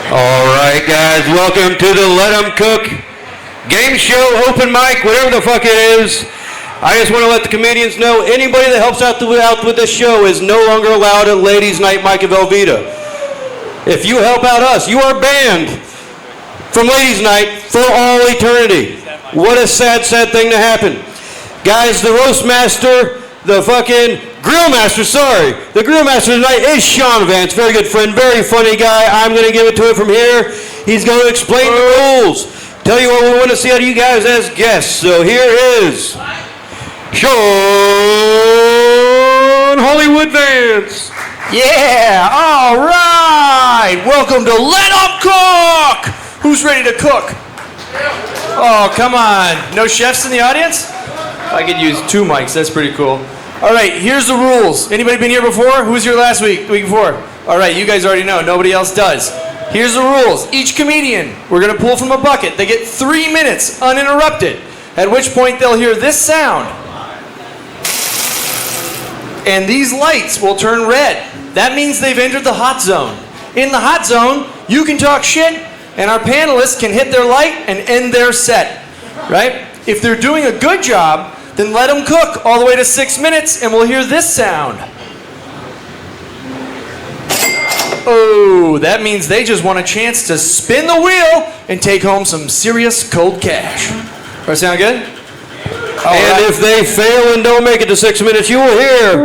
All right, guys, welcome to the Let 'em Cook game show, open mic, whatever the fuck it is. I just want to let the comedians know anybody that helps out with this show is no longer allowed at Ladies Night Mike of Velveeta. If you help out us, you are banned from Ladies Night for all eternity. What a sad, sad thing to happen. Guys, the roast master, the fucking grill master, the grill master tonight is Sean Vance, very good friend, very funny guy. I'm going to give it to him from here. He's going to explain the rules, tell you what we want to see out of you guys as guests. So here is Sean Hollywood Vance. Yeah, all right. Welcome to Let 'em Cook. Who's ready to cook? Oh, come on. No chefs in the audience? I could use 2 mics. That's pretty cool. All right, here's the rules. Anybody been here before? Who was here last week, the week before? All right, you guys already know. Nobody else does. Here's the rules. Each comedian, we're going to pull from a bucket. They get 3 minutes uninterrupted, at which point they'll hear this sound. And these lights will turn red. That means they've entered the hot zone. In the hot zone, you can talk shit, and our panelists can hit their light and end their set, right? If they're doing a good job, then let them cook all the way to 6 minutes, and we'll hear this sound. Oh, that means they just want a chance to spin the wheel and take home some serious cold cash. Does that sound good? And if they fail and don't make it to 6 minutes, you will hear.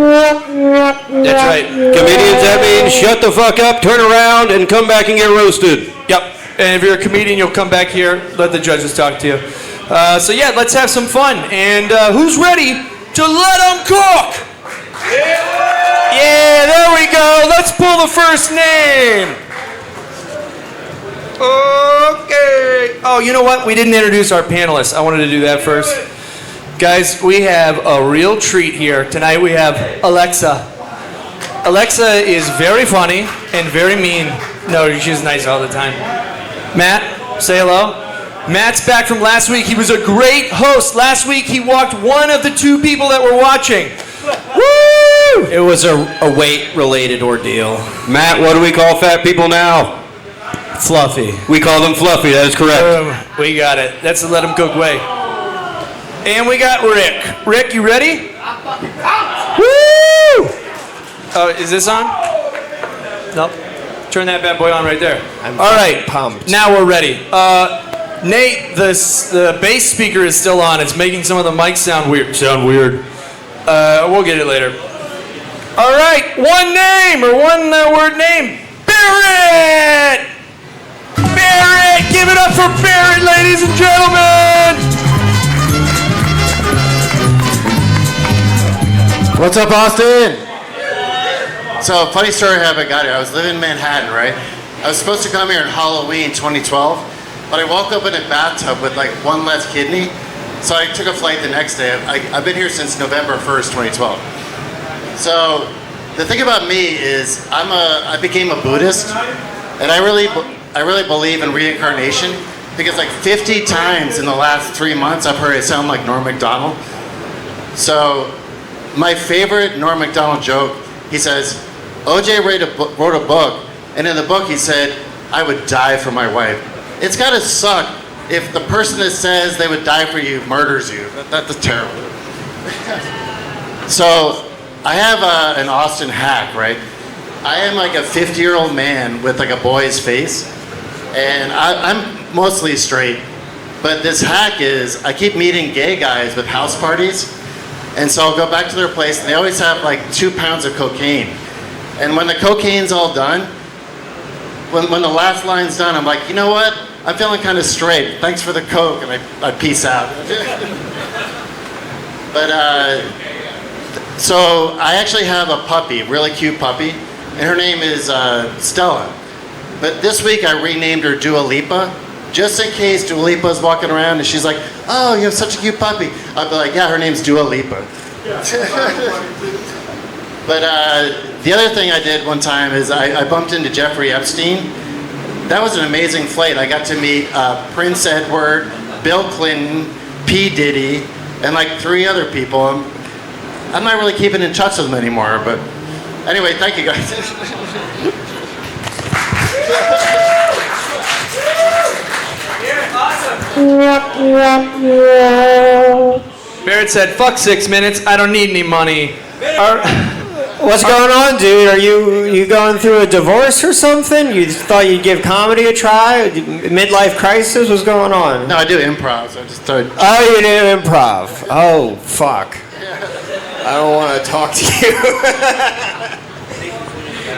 That's right. Comedians, that means shut the fuck up, turn around, and come back and get roasted. Yep. And if you're a comedian, you'll come back here, let the judges talk to you. So yeah, let's have some fun. And who's ready to let them cook? Yeah, there we go. Let's pull the first name. Okay. Oh, you know what? We didn't introduce our panelists. I wanted to do that first. Guys, we have a real treat here. Tonight we have Alexa. Alexa is very funny and very mean. No, she's nice all the time. Matt, say hello. Matt's back from last week. He was a great host. Last week he walked one of the 2 people that were watching. Woo! It was a weight-related ordeal. Matt, what do we call fat people now? Fluffy. We call them fluffy, that is correct. We got it. That's the let him cook way. And we got Rick. Rick, you ready? Woo! Oh, is this on? Nope. Turn that bad boy on right there. All right. Pumped. Now we're ready. Nate, the bass speaker is still on. It's making some of the mics sound weird. We'll get it later. All right. One name or one word name. Barrett! Barrett! Give it up for Barrett, ladies and gentlemen! What's up, Austin? So, funny story how I got here. I was living in Manhattan, right? I was supposed to come here in Halloween 2012, but I woke up in a bathtub with like 1 less kidney, so I took a flight the next day. I've been here since November 1st, 2012. So, the thing about me is I became a Buddhist, and I really believe in reincarnation, because like 50 times in the last 3 months I've heard it sound like Norm Macdonald. So, my favorite Norm Macdonald joke, he says, OJ wrote a book, and in the book he said, I would die for my wife. It's gotta suck if the person that says they would die for you murders you. That's terrible. So, I have an Austin hack, right? I am like a 50-year-old man with like a boy's face, and I'm mostly straight, but this hack is, I keep meeting gay guys with house parties, and so I'll go back to their place, and they always have like 2 pounds of cocaine. And when the cocaine's all done, when the last line's done, I'm like, you know what? I'm feeling kind of straight. Thanks for the Coke, and I peace out. But, so I actually have a puppy, really cute puppy, and her name is Stella. But this week I renamed her Dua Lipa, just in case Dua Lipa's walking around and she's like, oh, you have such a cute puppy. I'll be like, yeah, her name's Dua Lipa. But the other thing I did one time is I bumped into Jeffrey Epstein. That was an amazing flight. I got to meet Prince Edward, Bill Clinton, P. Diddy, and like 3 other people. I'm not really keeping in touch with them anymore, but anyway, thank you guys. Barrett said, fuck 6 minutes, I don't need any money. What's going on, dude? Are you going through a divorce or something? You thought you'd give comedy a try? Midlife crisis? What's going on? No, I do improv, so I just started. Oh, you do improv. Oh, fuck. I don't want to talk to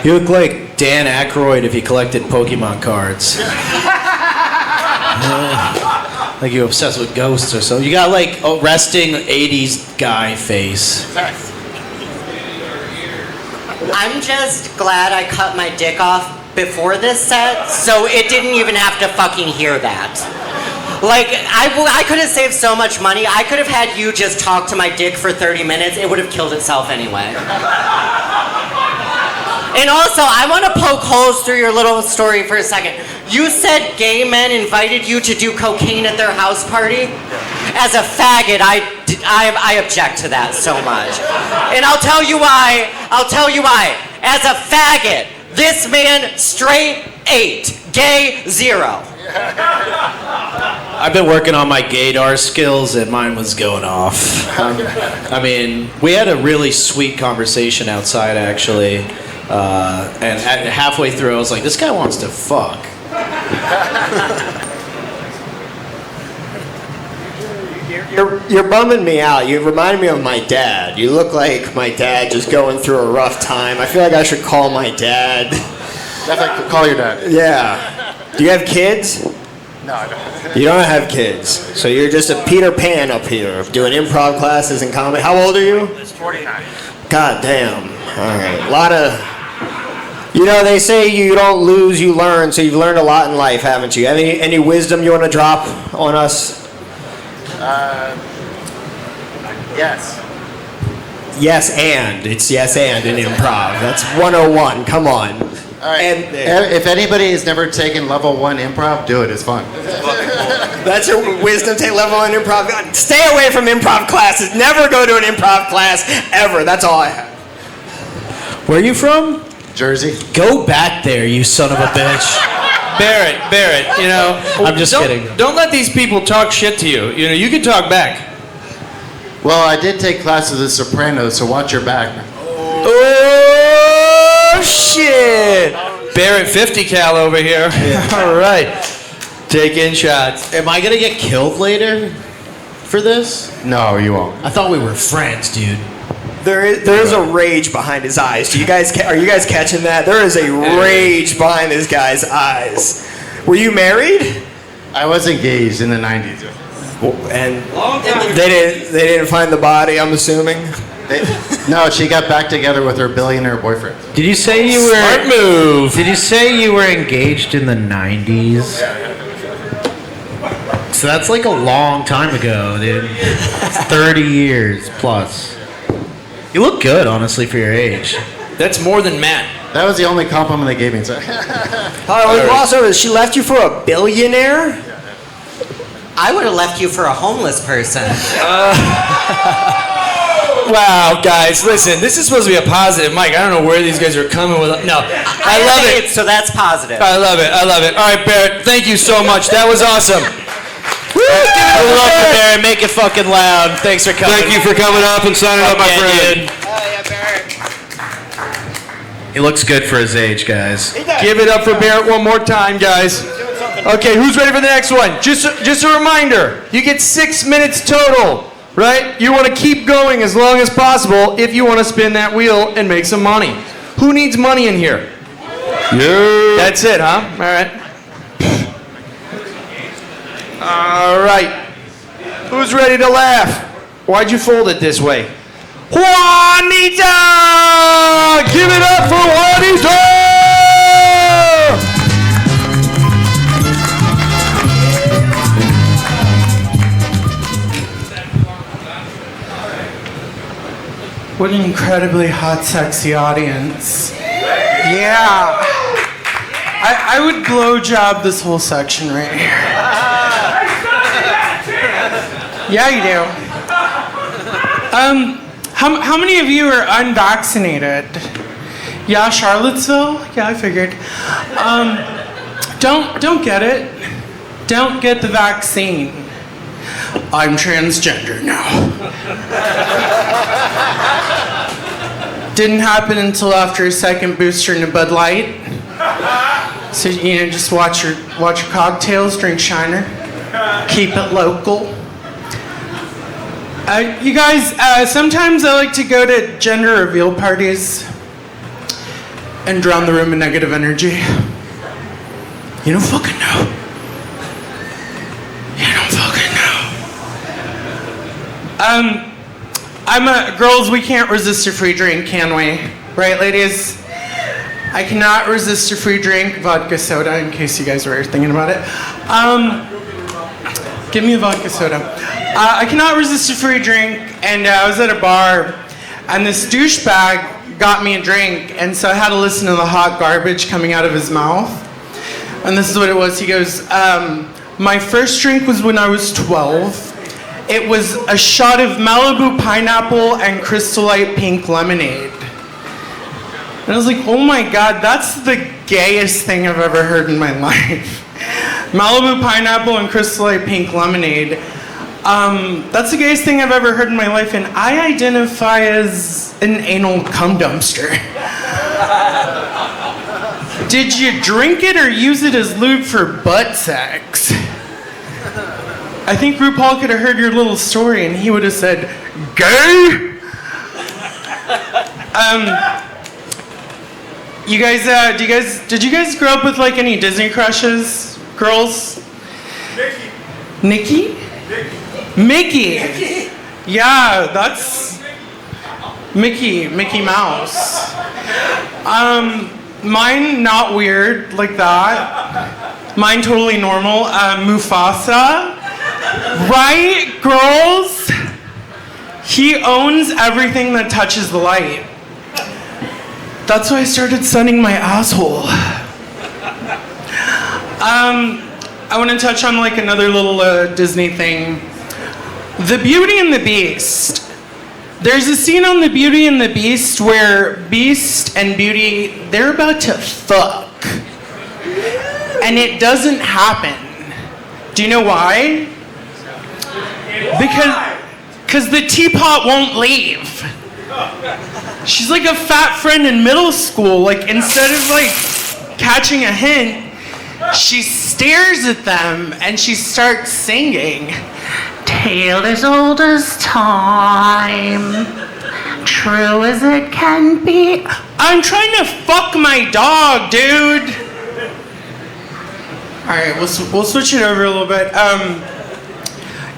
you. You look like Dan Aykroyd if he collected Pokemon cards. Like you're obsessed with ghosts or so. You got like a resting 80s guy face. I'm just glad I cut my dick off before this set, so it didn't even have to fucking hear that. Like, I could have saved so much money. I could have had you just talk to my dick for 30 minutes. It would have killed itself anyway. And also, I want to poke holes through your little story for a second. You said gay men invited you to do cocaine at their house party? As a faggot, I object to that so much. And I'll tell you why. As a faggot, this man straight 8, gay 0. I've been working on my gaydar skills and mine was going off. I mean, we had a really sweet conversation outside actually. And halfway through I was like, this guy wants to fuck. You're bumming me out. You remind me of my dad. You look like my dad just going through a rough time. I feel like I should call my dad. Definitely call your dad. Yeah. Do you have kids? No, I don't. You don't have kids. So you're just a Peter Pan up here doing improv classes and comedy. How old are you? 49. God damn. All right. A lot of... You know, they say you don't lose, you learn, so you've learned a lot in life, haven't you? Any wisdom you want to drop on us? Yes. Yes, and. It's yes, and in improv. That's 101. Come on. All right. And if anybody has never taken level 1 improv, do it. It's fun. that's your wisdom, take level 1 improv. Stay away from improv classes. Never go to an improv class, ever. That's all I have. Where are you from? Jersey. Go back there, you son of a bitch. Barrett, you know. I'm just kidding. Don't let these people talk shit to you. You know, you can talk back. Well, I did take classes of Sopranos, so watch your back. Oh, shit. Barrett 50 cal over here. Yeah. All right. Taking shots. Am I going to get killed later for this? No, you won't. I thought we were friends, dude. There is a rage behind his eyes. Are you guys catching that? There is a rage behind this guy's eyes. Were you married? I was engaged in the 90s. And they didn't find the body, I'm assuming. No, she got back together with her billionaire boyfriend. Did you say you were... Smart move. Did you say you were engaged in the 90s? So that's like a long time ago, dude. 30 years plus. You look good, honestly, for your age. That's more than Matt. That was the only compliment they gave me. So. Also, she left you for a billionaire? I would have left you for a homeless person. Wow, guys, listen, this is supposed to be a positive mic. I don't know where these guys are coming with. No, I love it. So that's positive. I love it. All right, Barrett, thank you so much. That was awesome. Woo! I love it, Barrett. Make it fucking loud. Thanks for coming. Thank you for coming up and signing up, my friend. He looks good for his age, guys. Give it up for Barrett one more time, guys. Okay, who's ready for the next one? Just a reminder, you get 6 minutes total, right? You want to keep going as long as possible if you want to spin that wheel and make some money. Who needs money in here? Yeah. That's it, huh? All right. All right. Who's ready to laugh? Why'd you fold it this way? Juanita! Give it up for Juanita! What an incredibly hot, sexy audience. Yeah. I would blowjob this whole section right here. Yeah, you do. How many of you are unvaccinated? Yeah, Charlottesville? Yeah, I figured. Don't get it. Don't get the vaccine. I'm transgender now. Didn't happen until after a second booster in a Bud Light. So just watch your cocktails, drink Shiner, keep it local. You guys, sometimes I like to go to gender reveal parties and drown the room in negative energy. You don't fucking know. You don't fucking know. Girls, we can't resist a free drink, can we? Right, ladies? I cannot resist a free drink, vodka soda, in case you guys were thinking about it. Give me a vodka soda. I cannot resist a free drink, and I was at a bar, and this douchebag got me a drink, and so I had to listen to the hot garbage coming out of his mouth. And this is what it was. He goes, my first drink was when I was 12. It was a shot of Malibu pineapple and Crystal Light pink lemonade. And I was like, oh my God, that's the gayest thing I've ever heard in my life. Malibu pineapple and Crystal Light pink lemonade. That's the gayest thing I've ever heard in my life, and I identify as an anal cum dumpster. Did you drink it or use it as lube for butt sex? I think RuPaul could have heard your little story and he would have said, gay? You guys, did you guys grow up with like any Disney crushes? Girls? Nikki? Mickey? Yeah, that's Mickey Mouse. Mine not weird like that. Mine totally normal. Mufasa. Right, girls? He owns everything that touches the light. That's why I started sunning my asshole. I want to touch on like another little Disney thing. The Beauty and the Beast. There's a scene on The Beauty and the Beast where Beast and Beauty, they're about to fuck. And it doesn't happen. Do you know why? Because the teapot won't leave. She's like a fat friend in middle school. Like, instead of like catching a hint, she stares at them and she starts singing. Tale as old as time, true as it can be. I'm trying to fuck my dog, dude. All right, we'll switch it over a little bit.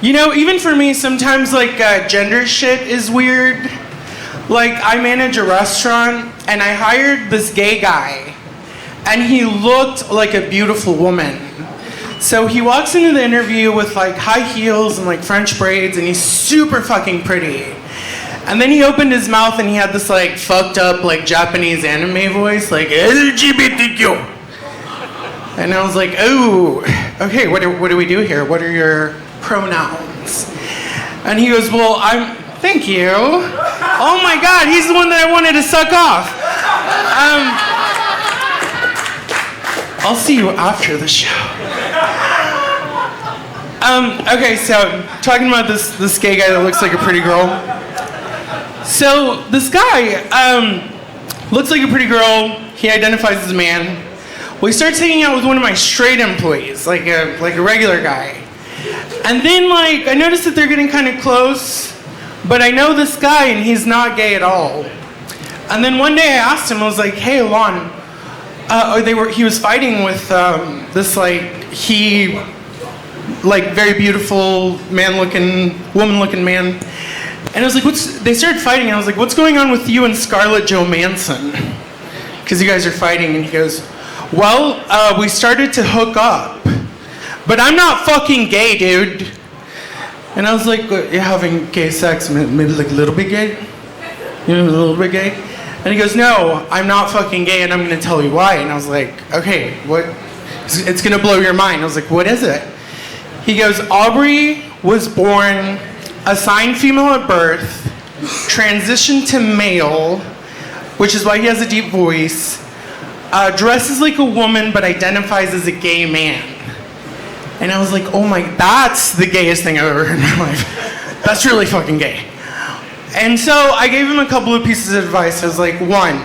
Even for me, sometimes like gender shit is weird. Like, I manage a restaurant and I hired this gay guy and he looked like a beautiful woman. So he walks into the interview with like high heels and like French braids and he's super fucking pretty. And then he opened his mouth and he had this like fucked up like Japanese anime voice, like LGBTQ. And I was like, oh, okay, what do we do here? What are your pronouns? And he goes, well, thank you. Oh my God, he's the one that I wanted to suck off. I'll see you after the show. Okay, so talking about this gay guy that looks like a pretty girl. So this guy looks like a pretty girl. He identifies as a man. Well, he starts hanging out with one of my straight employees, like a regular guy. And then like I noticed that they're getting kind of close, but I know this guy and he's not gay at all. And then one day I asked him, I was like, hey, Alon, he was fighting with this like, he like very beautiful woman-looking man. And I was like, they started fighting, and I was like, what's going on with you and Scarlett Johansson? Because you guys are fighting, and he goes, well, we started to hook up. But I'm not fucking gay, dude. And I was like, you're having gay sex, maybe like a little bit gay? You know, a little bit gay? And he goes, no, I'm not fucking gay, and I'm gonna tell you why. And I was like, okay, what? It's gonna blow your mind. I was like, what is it? He goes, Aubrey was born assigned female at birth, transitioned to male, which is why he has a deep voice, dresses like a woman but identifies as a gay man. And I was like, oh my, that's the gayest thing I've ever heard in my life. That's really fucking gay. And so I gave him a couple of pieces of advice. I was like, one,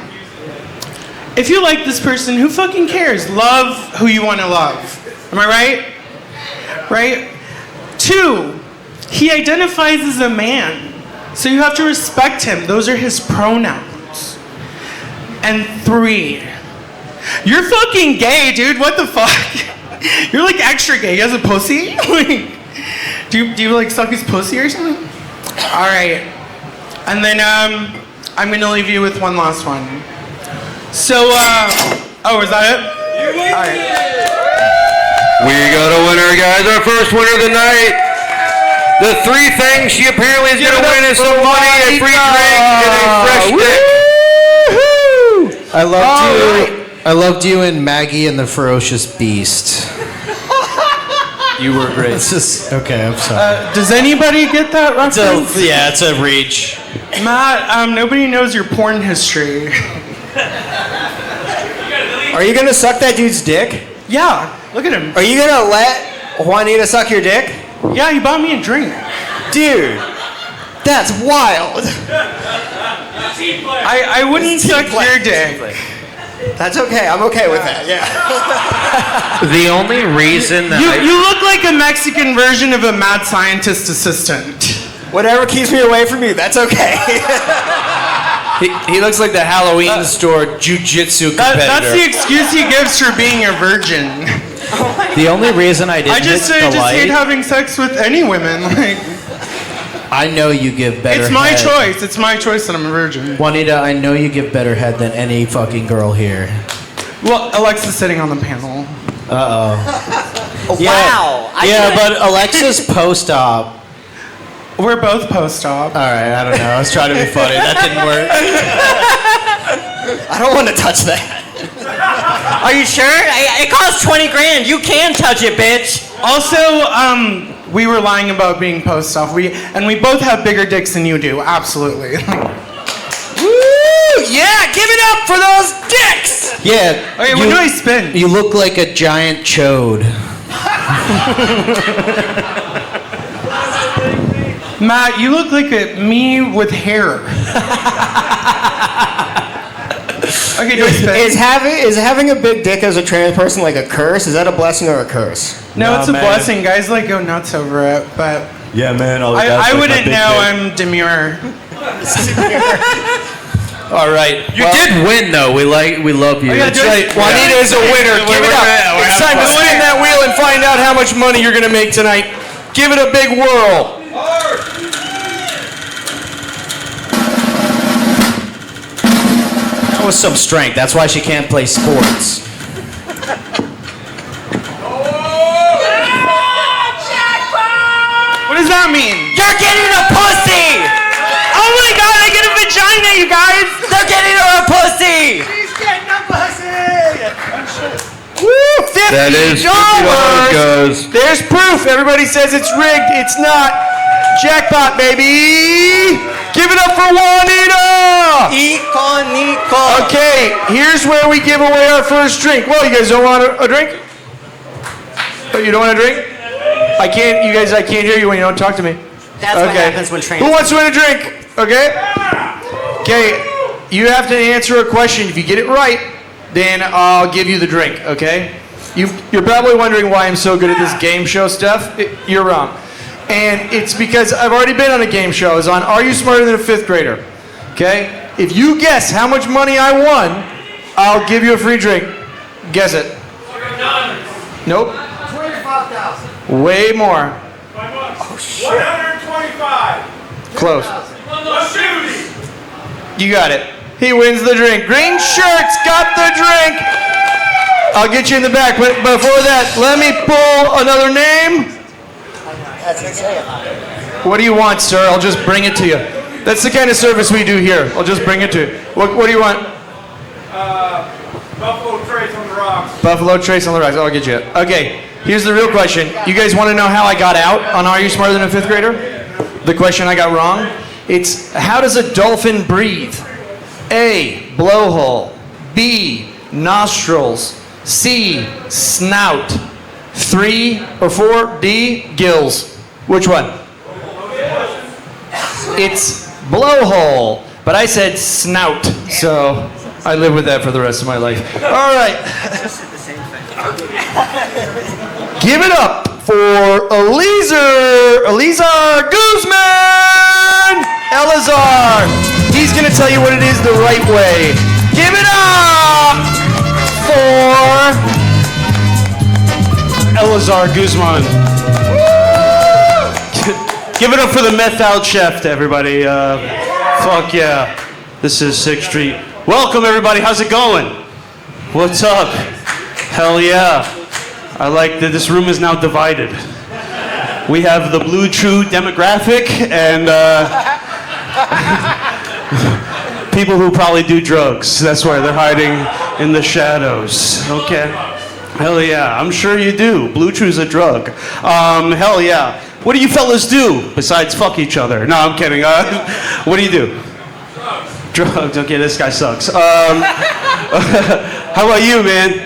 if you like this person, who fucking cares? Love who you want to love. Am I right? Right? Two, he identifies as a man, so you have to respect him. Those are his pronouns. And three, you're fucking gay, dude. What the fuck? You're like extra gay. He has a pussy? Like, do you like suck his pussy or something? All right. And then I'm gonna leave you with one last one. So, oh, is that it? All right. We got a winner, guys. Our first winner of the night. The three things she apparently is gonna win is some money, a free drink, and a fresh dick. I loved you in Maggie and the Ferocious Beast. You were great. It's just, okay, I'm sorry. Does anybody get that reference? It's a reach. Matt, nobody knows your porn history. Are you gonna suck that dude's dick? Yeah, look at him. Are you gonna let Juanita suck your dick? Yeah, he bought me a drink. Dude, that's wild. I wouldn't suck your dick. That's okay. I'm okay with that. Yeah. The only reason that You look like a Mexican version of a mad scientist assistant. Whatever keeps me away from you, that's okay. he looks like the Halloween store jujitsu competitor. That's the excuse he gives for being a virgin. The only reason I didn't I just hate having sex with any women. Like, I know you give better it's my head. choice. It's my choice that I'm a virgin. Juanita, I know you give better head than any fucking girl here. Well, Alexa's sitting on the panel. Wow. But Alexa's post-op. We're both post-op. All right, I don't know. I was trying to be funny. That didn't work. I don't want to touch that. Are you sure? It costs 20 grand. You can touch it, bitch. Also, we were lying about being post-op. We both have bigger dicks than you do. Absolutely. Woo! Yeah, give it up for those dicks! Yeah. Okay, when do I spin? You look like a giant chode. Matt, you look like me with hair. Okay, do I spin? Is having a big dick as a trans person like a curse? Is that a blessing or a curse? No, it's a blessing. Guys like go nuts over it, but Yeah, man. I wouldn't know. I'm demure. All right. you did win, though. We love you. yeah, That's do it. right. Juanita is a winner. Give it up. It's time to spin that wheel and find out how much money you're going to make tonight. Give it a big whirl. That was some strength. That's why she can't play sports. What does that mean? You're getting a pussy! Oh my god, I get a vagina, you guys! They're getting her a pussy! Woo! $50. That is $50 goes. There's proof. Everybody says it's rigged. It's not. Jackpot, baby! Give it up for Juanita! Nico. Okay, here's where we give away our first drink. Well, you guys don't want a drink? Oh, you don't want a drink? I can't hear you when you don't talk to me. That's what happens when trains. Who wants to win a drink? Okay? Okay, you have to answer a question. If you get it right, then I'll give you the drink, okay? You're probably wondering why I'm so good at this game show stuff. You're wrong. And it's because I've already been on a game show. I was on Are You Smarter Than a Fifth Grader? Okay? If you guess how much money I won, I'll give you a free drink. Guess it. Nope. $25,000. Way more. Oh, shit. 125. Close. 150. You got it. He wins the drink. Green shirts got the drink. I'll get you in the back, but before that, let me pull another name. What do you want, sir? I'll just bring it to you. That's the kind of service we do here. I'll just bring it to you. What do you want? Buffalo Trace on the rocks. Buffalo Trace on the rocks. I'll get you. Okay, here's the real question. You guys want to know how I got out on Are You Smarter Than a Fifth Grader? The question I got wrong? It's, how does a dolphin breathe? A, blowhole. B, nostrils. C, snout. 3 or 4, D, gills. Which one? It's blowhole, but I said snout, so I live with that for the rest of my life. All right. Give it up for Elazar Guzman! Elazar! He's gonna tell you what it is the right way. Give it up for Elazar Guzman. Give it up for the meth out chef to everybody. Fuck yeah. This is 6th Street. Welcome everybody. How's it going? What's up? Hell yeah. I like that this room is now divided. We have the Blue Chew demographic and people who probably do drugs. That's why they're hiding in the shadows. Okay. Hell yeah. I'm sure you do. Blue Chew's a drug. Hell yeah. What do you fellas do besides fuck each other? No, I'm kidding. What do you do? Drugs. Okay, this guy sucks. How about you, man?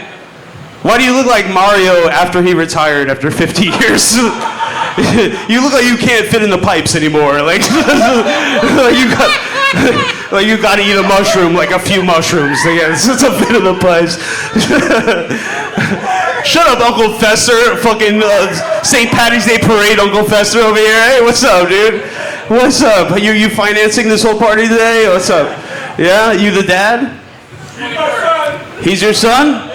Why do you look like Mario after he retired after 50 years? You look like you can't fit in the pipes anymore. Like, you got to eat a mushroom, like a few mushrooms. Yeah, it's a fit in the pipes. Shut up, Uncle Fester. Fucking St. Patty's Day parade, Uncle Fester over here. Hey, what's up, dude? What's up? Are you financing this whole party today? What's up? Yeah, you the dad? He's your son?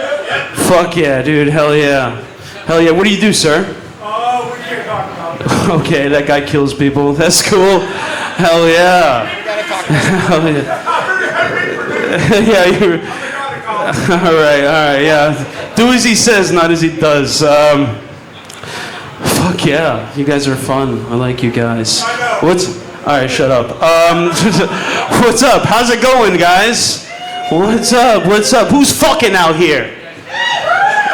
Fuck yeah, dude. Hell yeah. Hell yeah. What do you do, sir? We can't talk about it. Okay, that guy kills people. That's cool. Hell yeah. Hell yeah. Yeah, you're... All right, yeah. Do as he says, not as he does. Fuck yeah, you guys are fun. I like you guys. All right, shut up. What's up? How's it going, guys? What's up? Who's fucking out here?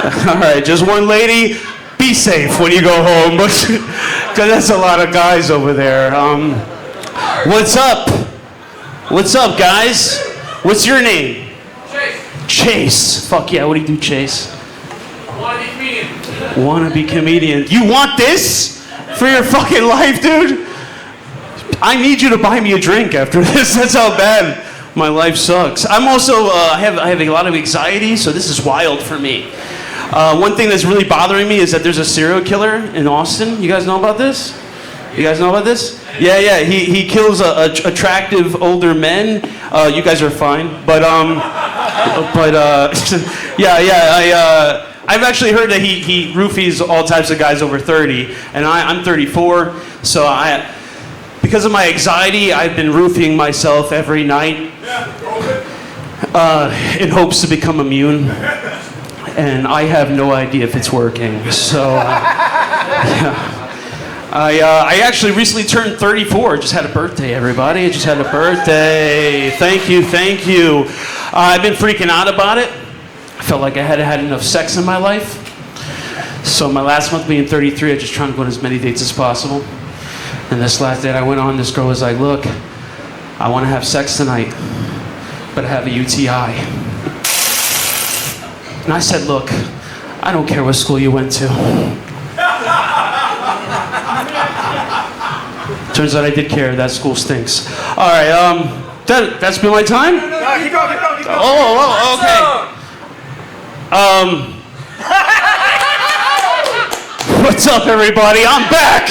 All right, just one lady. Be safe when you go home, because that's a lot of guys over there. What's up? What's up, guys? What's your name? Chase. Fuck yeah, what do you do, Chase? Wanna be comedian. Wanna be comedian. You want this for your fucking life, dude? I need you to buy me a drink after this. That's how bad my life sucks. I'm also, I have a lot of anxiety, so this is wild for me. One thing that's really bothering me is that there's a serial killer in Austin. You guys know about this? You guys know about this? Yeah. He kills attractive older men. You guys are fine, but I've actually heard that he roofies all types of guys over 30, and I'm 34, so because of my anxiety, I've been roofing myself every night in hopes to become immune, and I have no idea if it's working. So yeah. I actually recently turned 34. Just had a birthday, everybody. I just had a birthday. Thank you. I've been freaking out about it. I felt like I hadn't had enough sex in my life. So my last month being 33, I just trying to go on as many dates as possible. And this last date I went on, this girl was like, look, I want to have sex tonight, but I have a UTI. And I said, look, I don't care what school you went to. Turns out I did care. That school stinks. All right, that's been my time? No, keep going. Oh, okay. What's up, everybody? I'm back.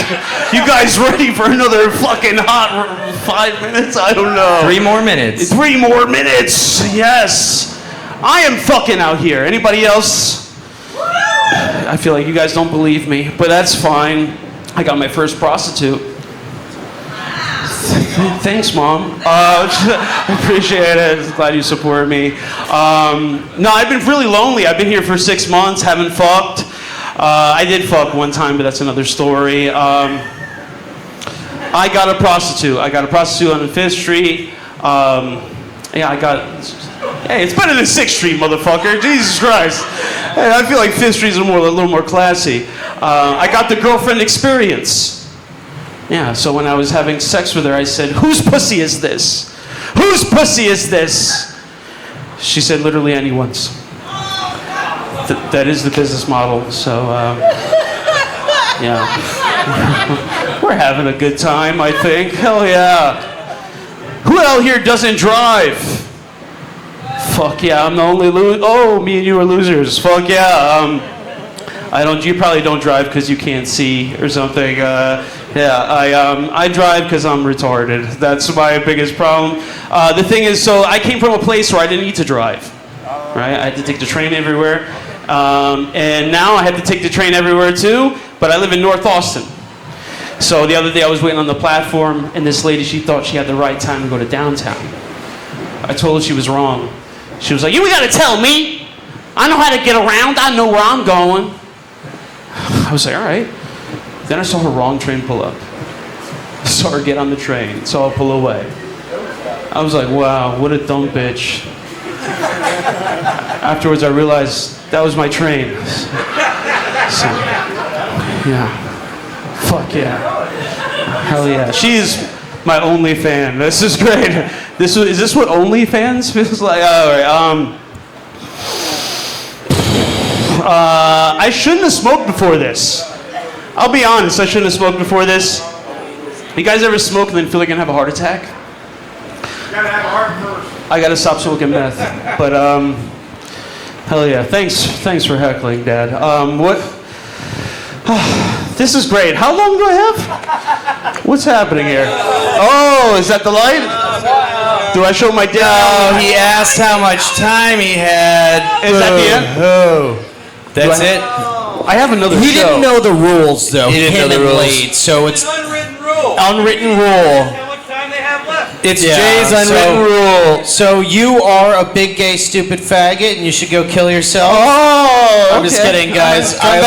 You guys ready for another fucking hot 5 minutes? I don't know. 3 more minutes. 3 more minutes. Yes. I am fucking out here. Anybody else? I feel like you guys don't believe me, but that's fine. I got my first prostitute. Thanks, Mom. I appreciate it. Glad you support me. No, I've been really lonely. I've been here for 6 months, haven't fucked. I did fuck one time, but that's another story. I got a prostitute. I got a prostitute on 5th Street. Hey, it's better than 6th Street, motherfucker. Jesus Christ. Hey, I feel like 5th Street is a little more classy. I got the girlfriend experience. Yeah, so when I was having sex with her, I said, "Whose pussy is this? Whose pussy is this?" She said, "Literally anyone's." That is the business model, so, yeah. We're having a good time, I think. Hell yeah. Who out here doesn't drive? Fuck yeah, I'm the only loser. Oh, me and you are losers. Fuck yeah. You probably don't drive because you can't see or something. I drive because I'm retarded. That's my biggest problem. The thing is, so I came from a place where I didn't need to drive. Right? I had to take the train everywhere. And now I have to take the train everywhere too, but I live in North Austin. So the other day I was waiting on the platform, and this lady, she thought she had the right time to go to downtown. I told her she was wrong. She was like, "You gotta tell me. I know how to get around. I know where I'm going." I was like, all right. Then I saw her wrong train pull up. I saw her get on the train. Saw her pull away. I was like, wow, what a dumb bitch. Afterwards, I realized that was my train. So, yeah. Fuck yeah. Hell yeah. She's my only fan. This is great. Is this what OnlyFans feels like? All right. I shouldn't have smoked before this. I'll be honest, I shouldn't have smoked before this. You guys ever smoke and then feel like you're gonna have a heart attack? You gotta have a heart first. I gotta stop smoking meth. But hell yeah. Thanks for heckling, Dad. What? This is great. How long do I have? What's happening here? Oh, is that the light? Do I show my dick? Oh, he asked how much time he had. Is that the end? Oh. That's it? I have another He show. didn't know the rules, though. He didn't know the rules. Late, so it's Unwritten rule. unwritten rule. How much time they have left? It's Yeah, Jay's so- unwritten rule. So you are a big gay stupid faggot, and you should go kill yourself. Oh, I'm just kidding, guys. Come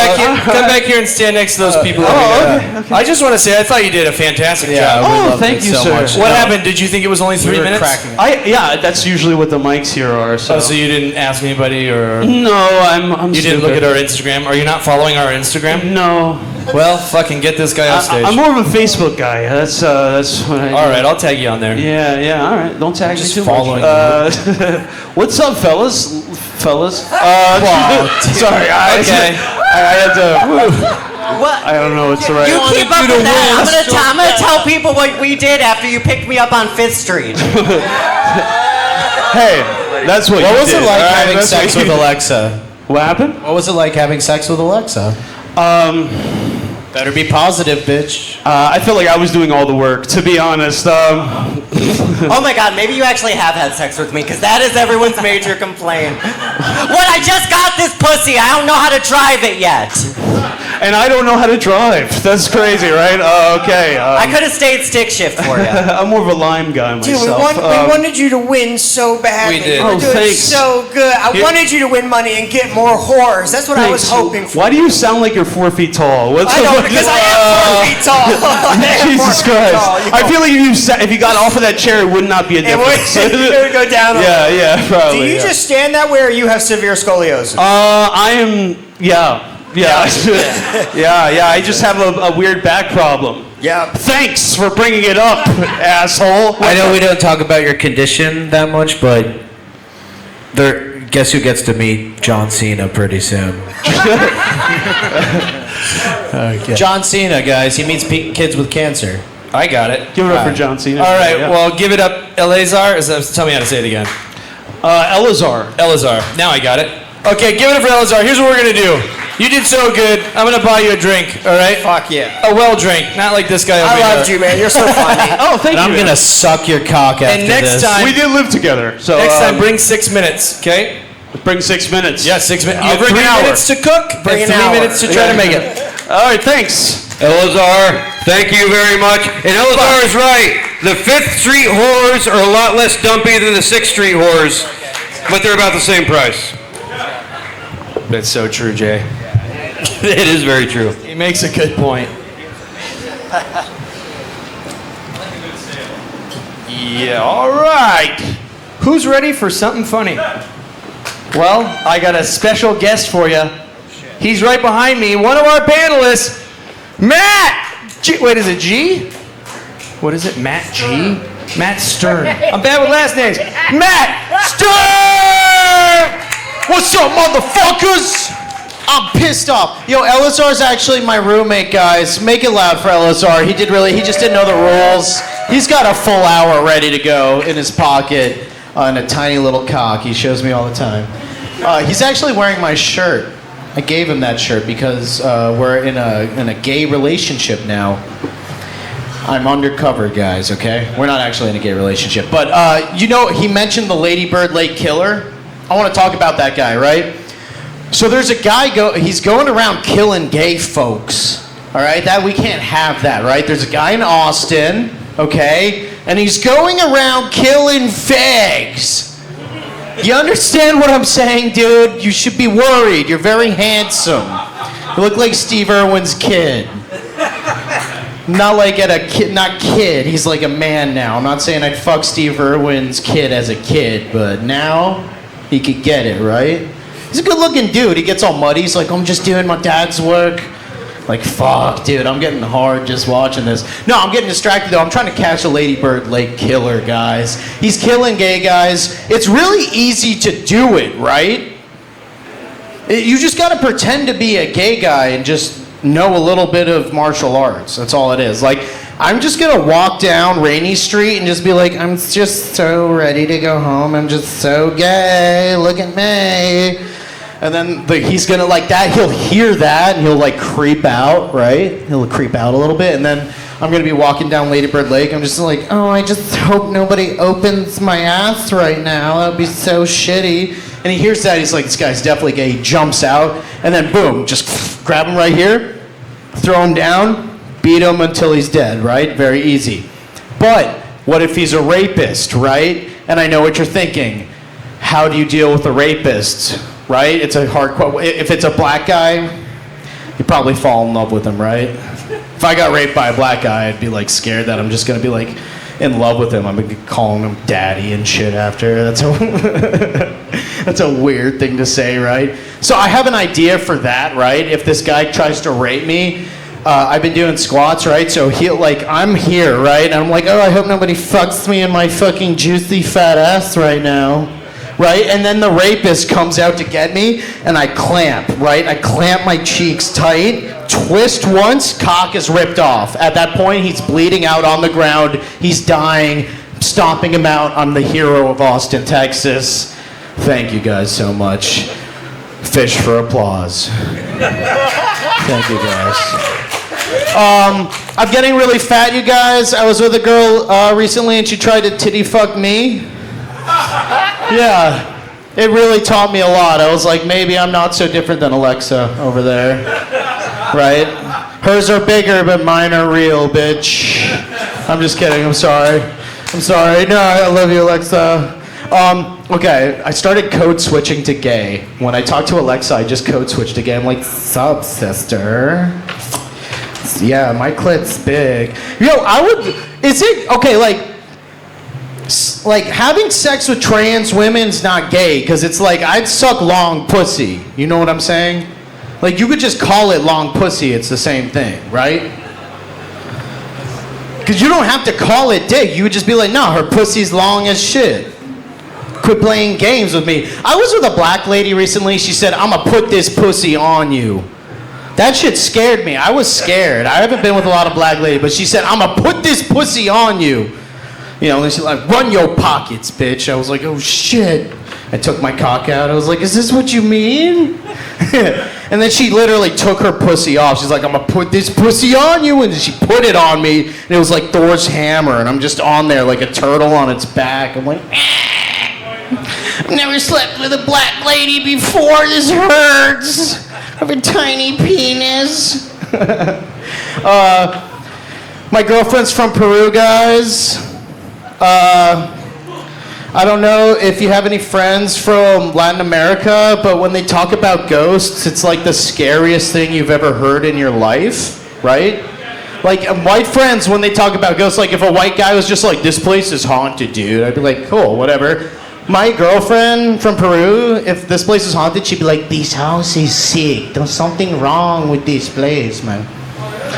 back here and stand next to those people over here. I just want to say, I thought you did a fantastic job. Oh, thank you, sir. What happened? Did you think it was only 3 minutes? Yeah, that's usually what the mics here are. So, Oh, so you didn't ask anybody, or no, I'm. you didn't look at our Instagram? Are you not following our Instagram? No, Well, fucking get this guy off stage. I'm more of a Facebook guy. That's what I. All right, I'll tag you on there. Yeah. All right, don't tag Just me too following much. What's up, fellas? Fellas. Sorry, I had to. What? I don't know what's the right. You keep up with that. I'm gonna tell people what we did after you picked me up on 5th Street. Hey, that's what. What you was did, it like all right? having That's sex what with you- Alexa? What happened? What was it like having sex with Alexa? Better be positive, bitch. I feel like I was doing all the work, to be honest. Oh my god, maybe you actually have had sex with me, because that is everyone's major complaint. What, I just got this pussy, I don't know how to drive it yet. And I don't know how to drive. That's crazy, right? Okay. I could have stayed stick shift for you. I'm more of a lime guy myself. Dude, we wanted you to win so badly. We did. You were Oh, doing thanks. so good. I wanted you to win money and get more whores. That's what I was hoping for. Why do you sound like you're 4 feet tall? What's I know, because I am 4 feet tall. I am 4 Jesus feet Christ! tall, you I know. feel like if you got off of that chair, it would not be a It would, difference. it would go down a little. Yeah, probably. Do you yeah. just stand that way or you have severe scoliosis? I am. Yeah. Yeah. I just have a weird back problem. Yeah. Thanks for bringing it up, asshole. I know we don't talk about your condition that much, but guess who gets to meet John Cena pretty soon? John Cena, guys. He meets kids with cancer. I got it. Give it up for John Cena. All right, Yeah. well, give it up, Eleazar. Tell me how to say it again. Elazar. Eleazar. Now I got it. Okay, give it up for Eleazar. Here's what we're gonna do. You did so good. I'm gonna buy you a drink. All right? Fuck yeah. A well drink, not like this guy over I here. loved you, man. You're so funny. Oh, thank And you. I'm gonna suck your cock after And next this. time, We did live together, so next time, bring 6 minutes. Okay? Bring 6 minutes. Yeah, 6 minutes. You I'll have bring 3 an hour. minutes to cook. Bring and an 3 hour. minutes to try to make it. All right, thanks. Elazar, thank you very much. And Elazar is right. The 5th Street whores are a lot less dumpy than the 6th Street whores, but they're about the same price. That's so true, Jay. It is very true. He makes a good point. Yeah, all right. Who's ready for something funny? Well, I got a special guest for you. He's right behind me. One of our panelists, Matt. Wait, is it G? What is it? Matt G? Matt Stern. I'm bad with last names. Matt Stern! What's up, motherfuckers? I'm pissed off. Yo, Elazar's actually my roommate, guys. Make it loud for Elazar. He just didn't know the rules. He's got a full hour ready to go in his pocket on a tiny little cock. He shows me all the time. He's actually wearing my shirt. I gave him that shirt because we're in a gay relationship now. I'm undercover, guys, okay? We're not actually in a gay relationship. But, he mentioned the Lady Bird Lake Killer. I want to talk about that guy, right? So there's a guy, he's going around killing gay folks, all right? That we can't have that, right? There's a guy in Austin, okay? And he's going around killing fags. You understand what I'm saying, dude? You should be worried. You're very handsome. You look like Steve Irwin's kid. Not like not kid. He's like a man now. I'm not saying I'd fuck Steve Irwin's kid as a kid, but now he could get it, right? He's a good-looking dude. He gets all muddy. He's like, I'm just doing my dad's work. Like, fuck, dude, I'm getting hard just watching this. No, I'm getting distracted, though. I'm trying to catch a Lady Bird Lake Killer, guys. He's killing gay guys. It's really easy to do it, right? You just got to pretend to be a gay guy and just know a little bit of martial arts. That's all it is. Like, I'm just going to walk down Rainy Street and just be like, I'm just so ready to go home. I'm just so gay. Look at me. And then he's going to, like that, he'll hear that and he'll, like, creep out, right? He'll creep out a little bit. And then I'm going to be walking down Lady Bird Lake. I'm just like, oh, I just hope nobody opens my ass right now. That would be so shitty. And he hears that. He's like, this guy's definitely gay. He jumps out. And then, boom, just grab him right here, throw him down, beat him until he's dead, right? Very easy. But what if he's a rapist, right? And I know what you're thinking. How do you deal with a rapist, right? It's a hard question. If it's a black guy, you probably fall in love with him, right? If I got raped by a black guy, I'd be like scared that I'm just gonna be like in love with him. I'm gonna be calling him daddy and shit after. That's a weird thing to say, right? So I have an idea for that, right? If this guy tries to rape me, I've been doing squats, right? So I'm here, right? And I'm like, oh, I hope nobody fucks me in my fucking juicy fat ass right now, right? And then the rapist comes out to get me, and I clamp, right? I clamp my cheeks tight, twist once, cock is ripped off. At that point, he's bleeding out on the ground. He's dying, stomping him out. I'm the hero of Austin, Texas. Thank you guys so much. Fish for applause. Thank you guys. I'm getting really fat, you guys. I was with a girl recently and she tried to titty fuck me. Yeah, it really taught me a lot. I was like, maybe I'm not so different than Alexa over there, right? Hers are bigger, but mine are real, bitch. I'm just kidding, I'm sorry. No, I love you, Alexa. Okay, I started code switching to gay. When I talk to Alexa, I just code switch to gay. I'm like, sup, sister? Yeah, my clit's big. Like having sex with trans women's not gay, because it's like, I'd suck long pussy. You know what I'm saying? Like, you could just call it long pussy, it's the same thing, right? Because you don't have to call it dick. You would just be like, no, her pussy's long as shit. Quit playing games with me. I was with a black lady recently. She said, I'm gonna put this pussy on you. That shit scared me. I was scared. I haven't been with a lot of black ladies, but she said, I'm gonna put this pussy on you. You know, and she's like, run your pockets, bitch. I was like, oh shit. I took my cock out. I was like, is this what you mean? And then she literally took her pussy off. She's like, I'm gonna put this pussy on you. And she put it on me. And it was like Thor's hammer. And I'm just on there like a turtle on its back. I'm like, Never slept with a black lady before. This hurts. I have a tiny penis. My girlfriend's from Peru, guys. I don't know if you have any friends from Latin America, but when they talk about ghosts, it's like the scariest thing you've ever heard in your life, right? Like, white friends, when they talk about ghosts, like if a white guy was just like, this place is haunted, dude, I'd be like, cool, whatever. My girlfriend from Peru, if this place is haunted, she'd be like, this house is sick. There's something wrong with this place, man.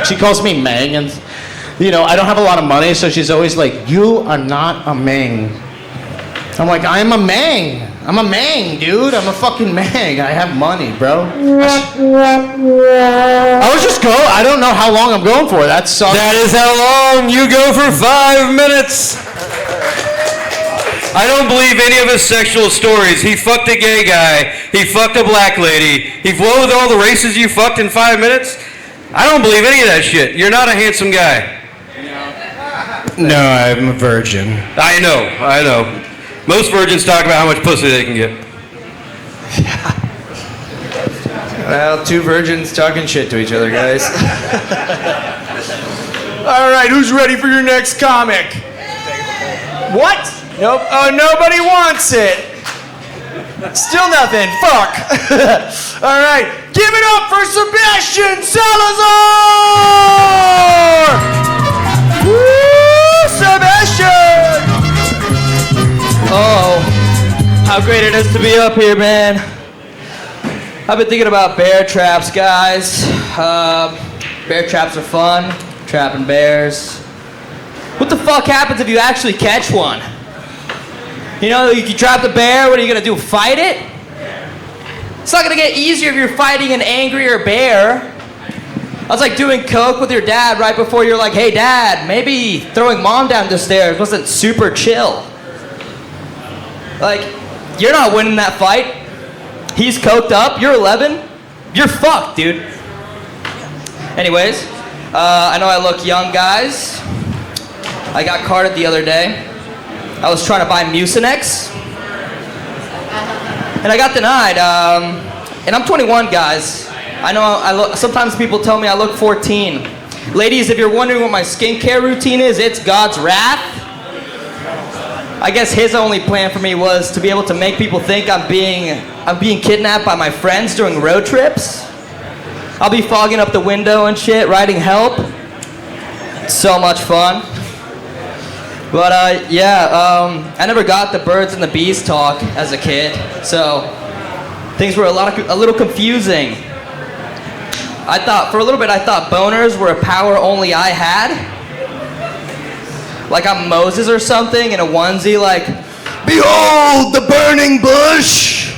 She calls me Mang, and, you know, I don't have a lot of money, so she's always like, you are not a Mang. I'm like, I'm a Mang. I'm a Mang, dude. I'm a fucking Mang. I have money, bro. I was just go. I don't know how long I'm going for. That sucks. That is how long you go for 5 minutes. I don't believe any of his sexual stories. He fucked a gay guy. He fucked a black lady. He flew with all the races you fucked in 5 minutes. I don't believe any of that shit. You're not a handsome guy. No, I'm a virgin. I know. Most virgins talk about how much pussy they can get. Well, two virgins talking shit to each other, guys. All right, who's ready for your next comic? What? Nope. Oh, nobody wants it. Still nothing. Fuck. All right, give it up for Sebastian Salazar! Woo, Sebastian! Oh, how great it is to be up here, man. I've been thinking about bear traps, guys. Bear traps are fun, trapping bears. What the fuck happens if you actually catch one? You know, you trap the bear, what are you gonna do, fight it? It's not gonna get easier if you're fighting an angrier bear. That's like doing coke with your dad right before you're like, hey dad, maybe throwing mom down the stairs wasn't super chill. Like, you're not winning that fight. He's coked up, you're 11. You're fucked, dude. Anyways, I know I look young, guys. I got carded the other day. I was trying to buy Mucinex. And I got denied. And I'm 21, guys. I know sometimes people tell me I look 14. Ladies, if you're wondering what my skincare routine is, it's God's wrath. I guess his only plan for me was to be able to make people think I'm being kidnapped by my friends during road trips. I'll be fogging up the window and shit, writing help. So much fun. But I never got the birds and the bees talk as a kid, so things were a little confusing. For a little bit I thought boners were a power only I had. Like I'm Moses or something in a onesie, like, behold the burning bush!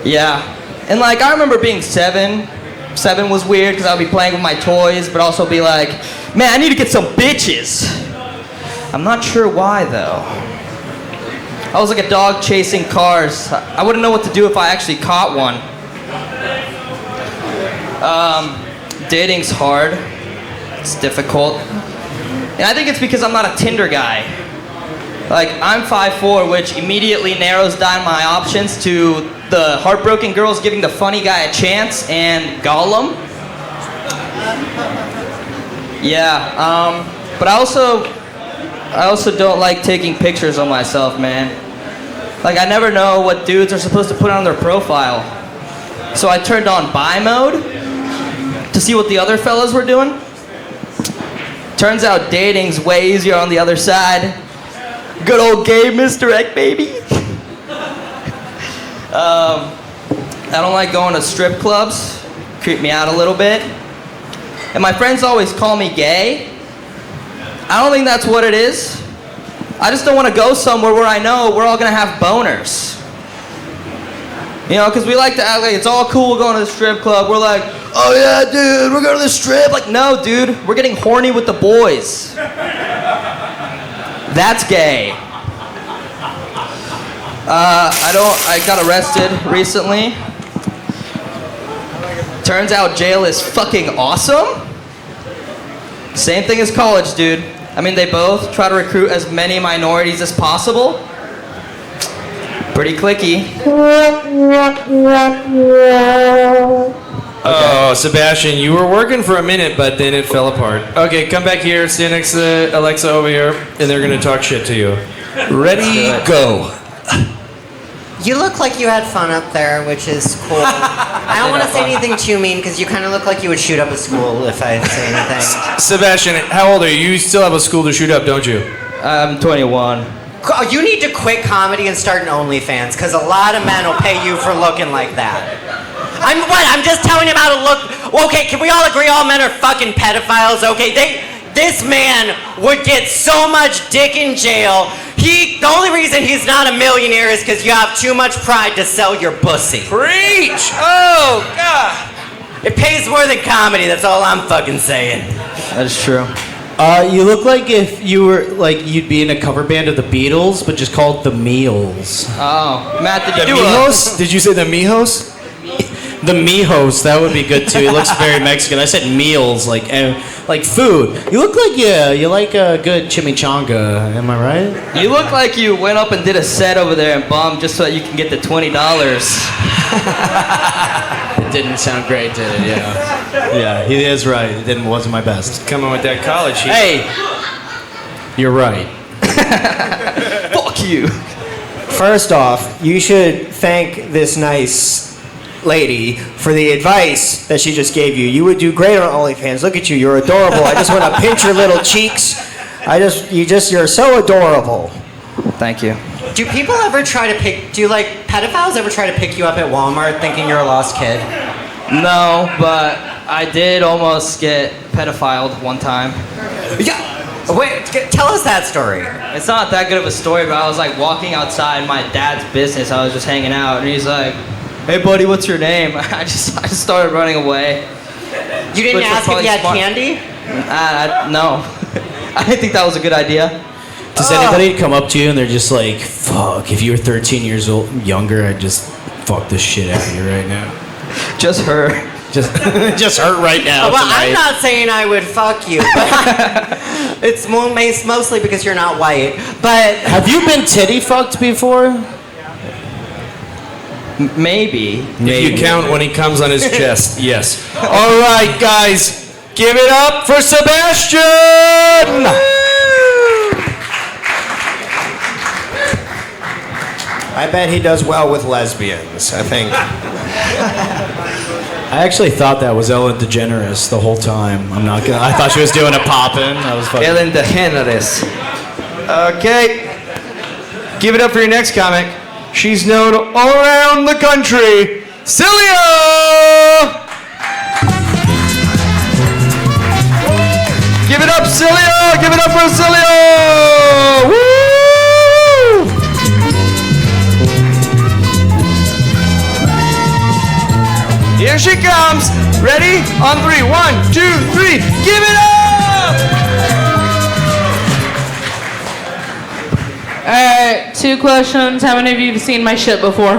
Yeah. And like, I remember being 7. 7 was weird because I'd be playing with my toys, but also be like, man, I need to get some bitches. I'm not sure why though. I was like a dog chasing cars. I wouldn't know what to do if I actually caught one. Dating's hard. It's difficult. And I think it's because I'm not a Tinder guy. Like, I'm 5'4", which immediately narrows down my options to the heartbroken girls giving the funny guy a chance and Gollum. Yeah, but I also don't like taking pictures of myself, man. Like, I never know what dudes are supposed to put on their profile. So I turned on buy mode to see what the other fellas were doing. Turns out dating's way easier on the other side. Good old gay misdirect, baby. I don't like going to strip clubs. Creep me out a little bit. And my friends always call me gay. I don't think that's what it is. I just don't want to go somewhere where I know we're all going to have boners. You know, because we like to act like it's all cool going to the strip club. We're like, oh yeah, dude, we're going to the strip. Like, no, dude, we're getting horny with the boys. That's gay. I got arrested recently. Turns out jail is fucking awesome. Same thing as college, dude. I mean, they both try to recruit as many minorities as possible. Pretty clicky. Oh, Sebastian, you were working for a minute, but then it fell apart. Okay, come back here, stand next to Alexa over here, and they're gonna talk shit to you. Ready, go. You look like you had fun up there, which is cool. I don't want to say anything too mean because you kind of look like you would shoot up a school if I say anything. Sebastian, how old are you? You still have a school to shoot up, don't you? I'm 21. You need to quit comedy and start an OnlyFans because a lot of men will pay you for looking like that. I'm just telling him how to look. Okay, can we all agree all men are fucking pedophiles? Okay, this man would get so much dick in jail. The only reason he's not a millionaire is because you have too much pride to sell your pussy. Preach! Oh, God! It pays more than comedy, that's all I'm fucking saying. That is true. You look like if you were like you'd be in a cover band of the Beatles, but just called the Meals. Oh, Matt, did The you do Mijos? Did you say the Mijos? The Mijos, that would be good too. He looks very Mexican. I said meals, like food. You look like you like a good chimichanga. Am I right? You look like you went up and did a set over there and bummed just so that you can get the $20. It didn't sound great, did it? Yeah. Yeah, he is right. It wasn't my best. Coming with that college shit. Hey, you're right. Fuck you. First off, you should thank this nice lady for the advice that she just gave you. You would do great on OnlyFans. Look at you, you're adorable. I just want to pinch your little cheeks. You're so adorable. Thank you. Do people ever try to pedophiles ever try to pick you up at Walmart thinking you're a lost kid? No, but I did almost get pedophiled one time. Yeah. Wait, tell us that story. It's not that good of a story, but I was like walking outside my dad's business. I was just hanging out, and he's like, "Hey, buddy, what's your name?" I just started running away. You didn't Which was ask if probably he had smart. candy? No. I didn't think that was a good idea. Does anybody come up to you and they're just like, "Fuck, if you were 13 years old younger, I'd just fuck the shit out of you right now." Just her. Just hurt right now. Well, tonight. I'm not saying I would fuck you, but it's mostly because you're not white. But Have you been titty fucked before? Maybe. If you count when he comes on his chest, yes. All right, guys, give it up for Sebastian! I bet he does well with lesbians, I think. I actually thought that was Ellen DeGeneres the whole time. I'm not gonna. I thought she was doing a pop-in. I was fucking. Ellen DeGeneres. Okay. Give it up for your next comic. She's known all around the country. Celia! Give it up, Celia! Give it up for Celia! Woo! Here she comes. Ready? On 3. 1, 2, 3. Give it up! Alright, 2 questions. How many of you have seen my shit before?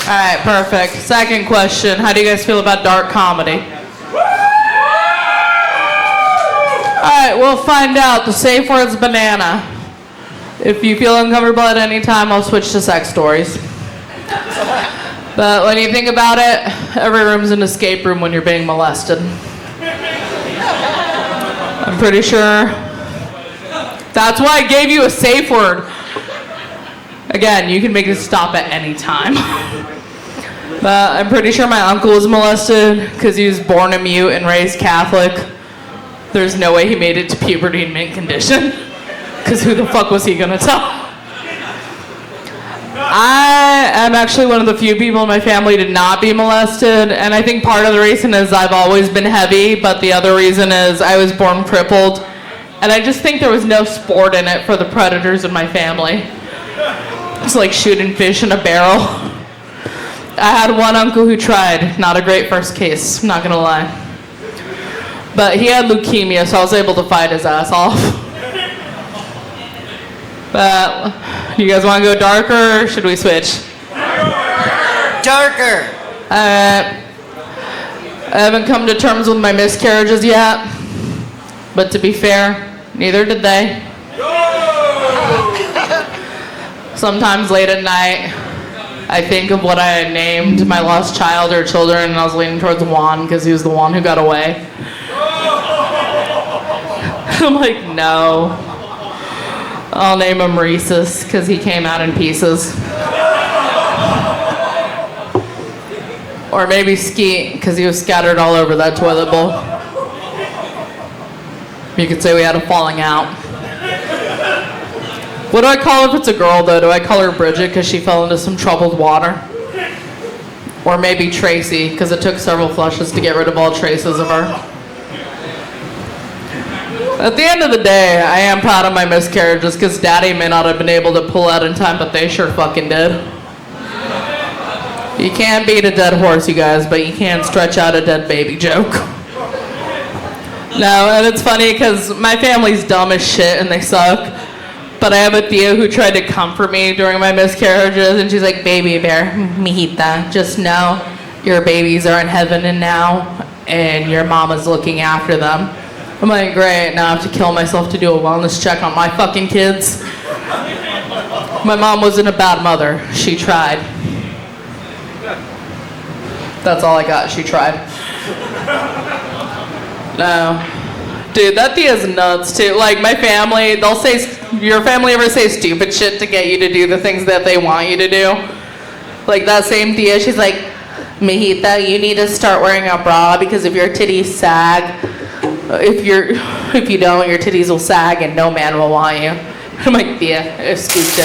Alright, perfect. Second question. How do you guys feel about dark comedy? Alright, we'll find out. The safe word's banana. If you feel uncomfortable at any time, I'll switch to sex stories. But when you think about it, every room's an escape room when you're being molested. I'm pretty sure. That's why I gave you a safe word. Again, you can make it stop at any time. But I'm pretty sure my uncle was molested because he was born a mute and raised Catholic. There's no way he made it to puberty in mint condition. Because who the fuck was he gonna tell? I am actually one of the few people in my family to not be molested, and I think part of the reason is I've always been heavy, but the other reason is I was born crippled, and I just think there was no sport in it for the predators in my family. It's like shooting fish in a barrel. I had one uncle who tried, not a great first case, not gonna lie. But he had leukemia, so I was able to fight his ass off. But, you guys want to go darker, or should we switch? Darker! I haven't come to terms with my miscarriages yet. But to be fair, neither did they. Sometimes late at night, I think of what I had named my lost child or children, and I was leaning towards Juan because he was the one who got away. I'm like, no. I'll name him Reese's because he came out in pieces. Or maybe Skeet because he was scattered all over that toilet bowl. You could say we had a falling out. What do I call her if it's a girl, though? Do I call her Bridget because she fell into some troubled water? Or maybe Tracy because it took several flushes to get rid of all traces of her? At the end of the day, I am proud of my miscarriages because Daddy may not have been able to pull out in time, but they sure fucking did. You can't beat a dead horse, you guys, but you can stretch out a dead baby joke. No, and it's funny because my family's dumb as shit and they suck. But I have a Thea who tried to comfort me during my miscarriages, and she's like, baby bear, mijita, just know your babies are in heaven and now, and your mama's looking after them. I'm like, great, now I have to kill myself to do a wellness check on my fucking kids. My mom wasn't a bad mother. She tried. That's all I got. She tried. No. Dude, that Thea's nuts, too. Like, my family, they'll say, your family ever say stupid shit to get you to do the things that they want you to do? Like, that same Thea, she's like, mijita, you need to start wearing a bra because if your titties sag, if you don't, your titties will sag and no man will want you. I'm like, Thea, excuse me.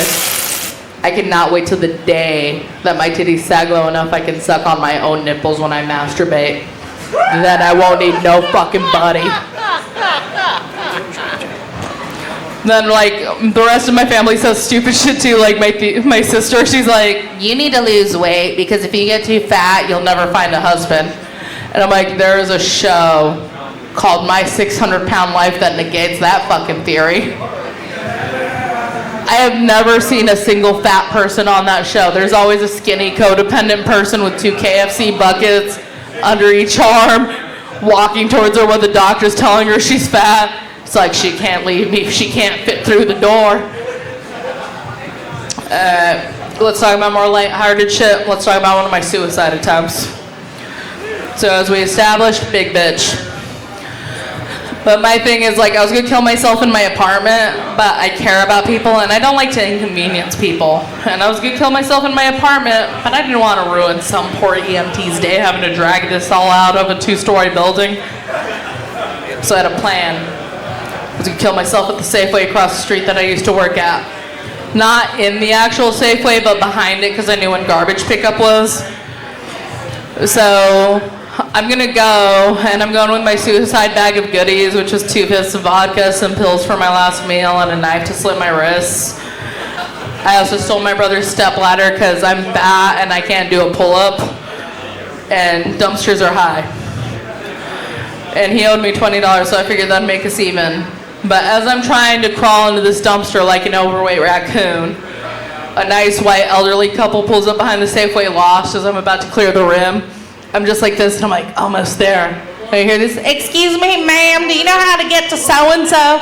I cannot wait till the day that my titties sag low enough I can suck on my own nipples when I masturbate. Then I won't need no fucking buddy. Then, like, the rest of my family says stupid shit too. Like, my sister, she's like, you need to lose weight because if you get too fat, you'll never find a husband. And I'm like, there is a show called My 600-Pound Life that negates that fucking theory. I have never seen a single fat person on that show. There's always a skinny, codependent person with 2 KFC buckets under each arm, walking towards her when the doctor's telling her she's fat. It's like, she can't leave me if she can't fit through the door. Let's talk about more lighthearted shit. Let's talk about one of my suicide attempts. So as we established, big bitch. But my thing is, like, I was gonna kill myself in my apartment, but I care about people and I don't like to inconvenience people. And I was gonna kill myself in my apartment, but I didn't want to ruin some poor EMT's day having to drag this all out of a 2-story building. So I had a plan. I was gonna kill myself at the Safeway across the street that I used to work at. Not in the actual Safeway, but behind it because I knew when garbage pickup was. So I'm gonna go, and I'm going with my suicide bag of goodies, which was 2 fifths of vodka, some pills for my last meal, and a knife to slit my wrists. I also stole my brother's stepladder because I'm fat and I can't do a pull-up, and dumpsters are high. And he owed me $20, so I figured that'd make us even. But as I'm trying to crawl into this dumpster like an overweight raccoon, a nice white elderly couple pulls up behind the Safeway loft as I'm about to clear the rim. I'm just like this, and I'm like, almost there. I hear this, excuse me, ma'am, do you know how to get to so-and-so?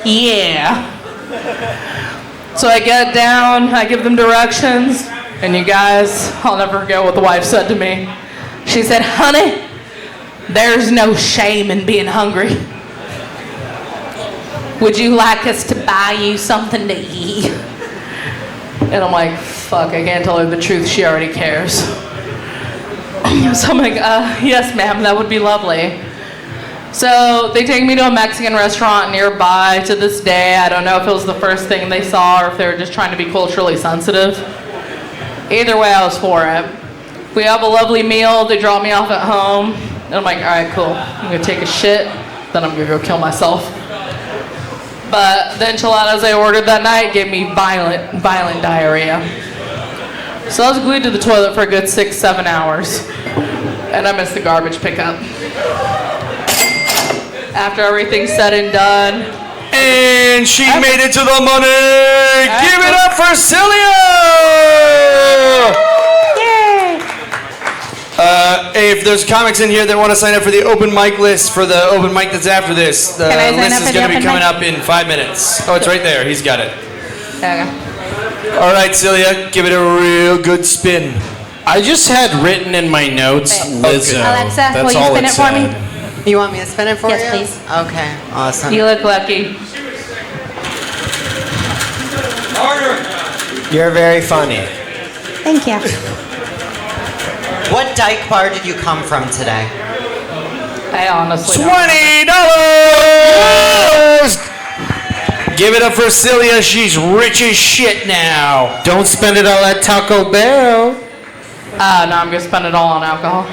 Yeah. So I get down, I give them directions, and you guys, I'll never forget what the wife said to me. She said, honey, there's no shame in being hungry. Would you like us to buy you something to eat? And I'm like, fuck, I can't tell her the truth. She already cares. So I'm like, yes, ma'am, that would be lovely. So they take me to a Mexican restaurant nearby. To this day, I don't know if it was the first thing they saw or if they were just trying to be culturally sensitive. Either way, I was for it. We have a lovely meal. They drop me off at home. And I'm like, all right, cool. I'm going to take a shit. Then I'm going to go kill myself. But the enchiladas I ordered that night gave me violent diarrhea. So I was glued to the toilet for a good 6-7 hours. And I missed the garbage pickup. After everything's said and done. And she made it to the money! Give it up for Celia! Yay! Hey, if there's comics in here that want to sign up for the open mic list for the open mic that's after this, the Can I sign list up is for the going to be open coming mic? up in 5 minutes. Oh, it's right there. He's got it. Okay. All right, Celia, give it a real good spin. I just had written in my notes Lizzo. Alexa, That's will you all spin it for me? said. You want me to spin it for Yes, you? please. Okay, awesome. You look lucky. You're very funny. Thank you. What dyke bar did you come from today? I honestly don't. $20! Give it up for Celia. She's rich as shit now. Don't spend it all at Taco Bell. No, I'm gonna spend it all on alcohol.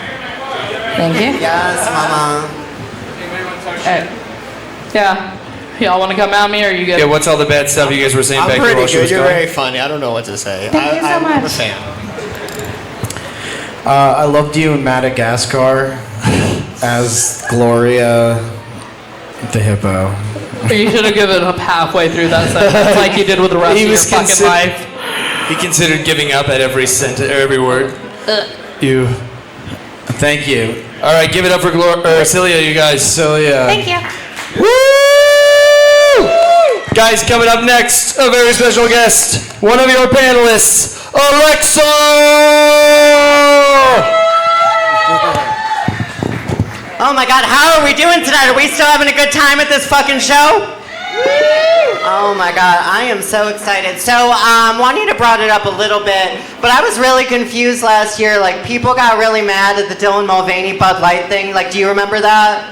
Thank you. Yes, mama. Hey. Yeah. Y'all want to come at me, or are you good? Yeah, what's all the bad stuff you guys were saying I'm back here pretty while she good. was You're gone? very funny. I don't know what to say. Thank you so I'm a much. fan. I loved you in Madagascar as Gloria the hippo. You should have given up halfway through that sentence, like you did with the rest of your fucking life. He considered giving up at every sentence, or every word. You. Thank you. All right, give it up for Celia, you guys. Celia. Thank you. Woo! Guys, coming up next, a very special guest, one of your panelists, Alexa! Oh my God, how are we doing tonight? Are we still having a good time at this fucking show? Oh my God, I am so excited. So, Juanita brought it up a little bit, but I was really confused last year. Like, people got really mad at the Dylan Mulvaney Bud Light thing. Like, do you remember that?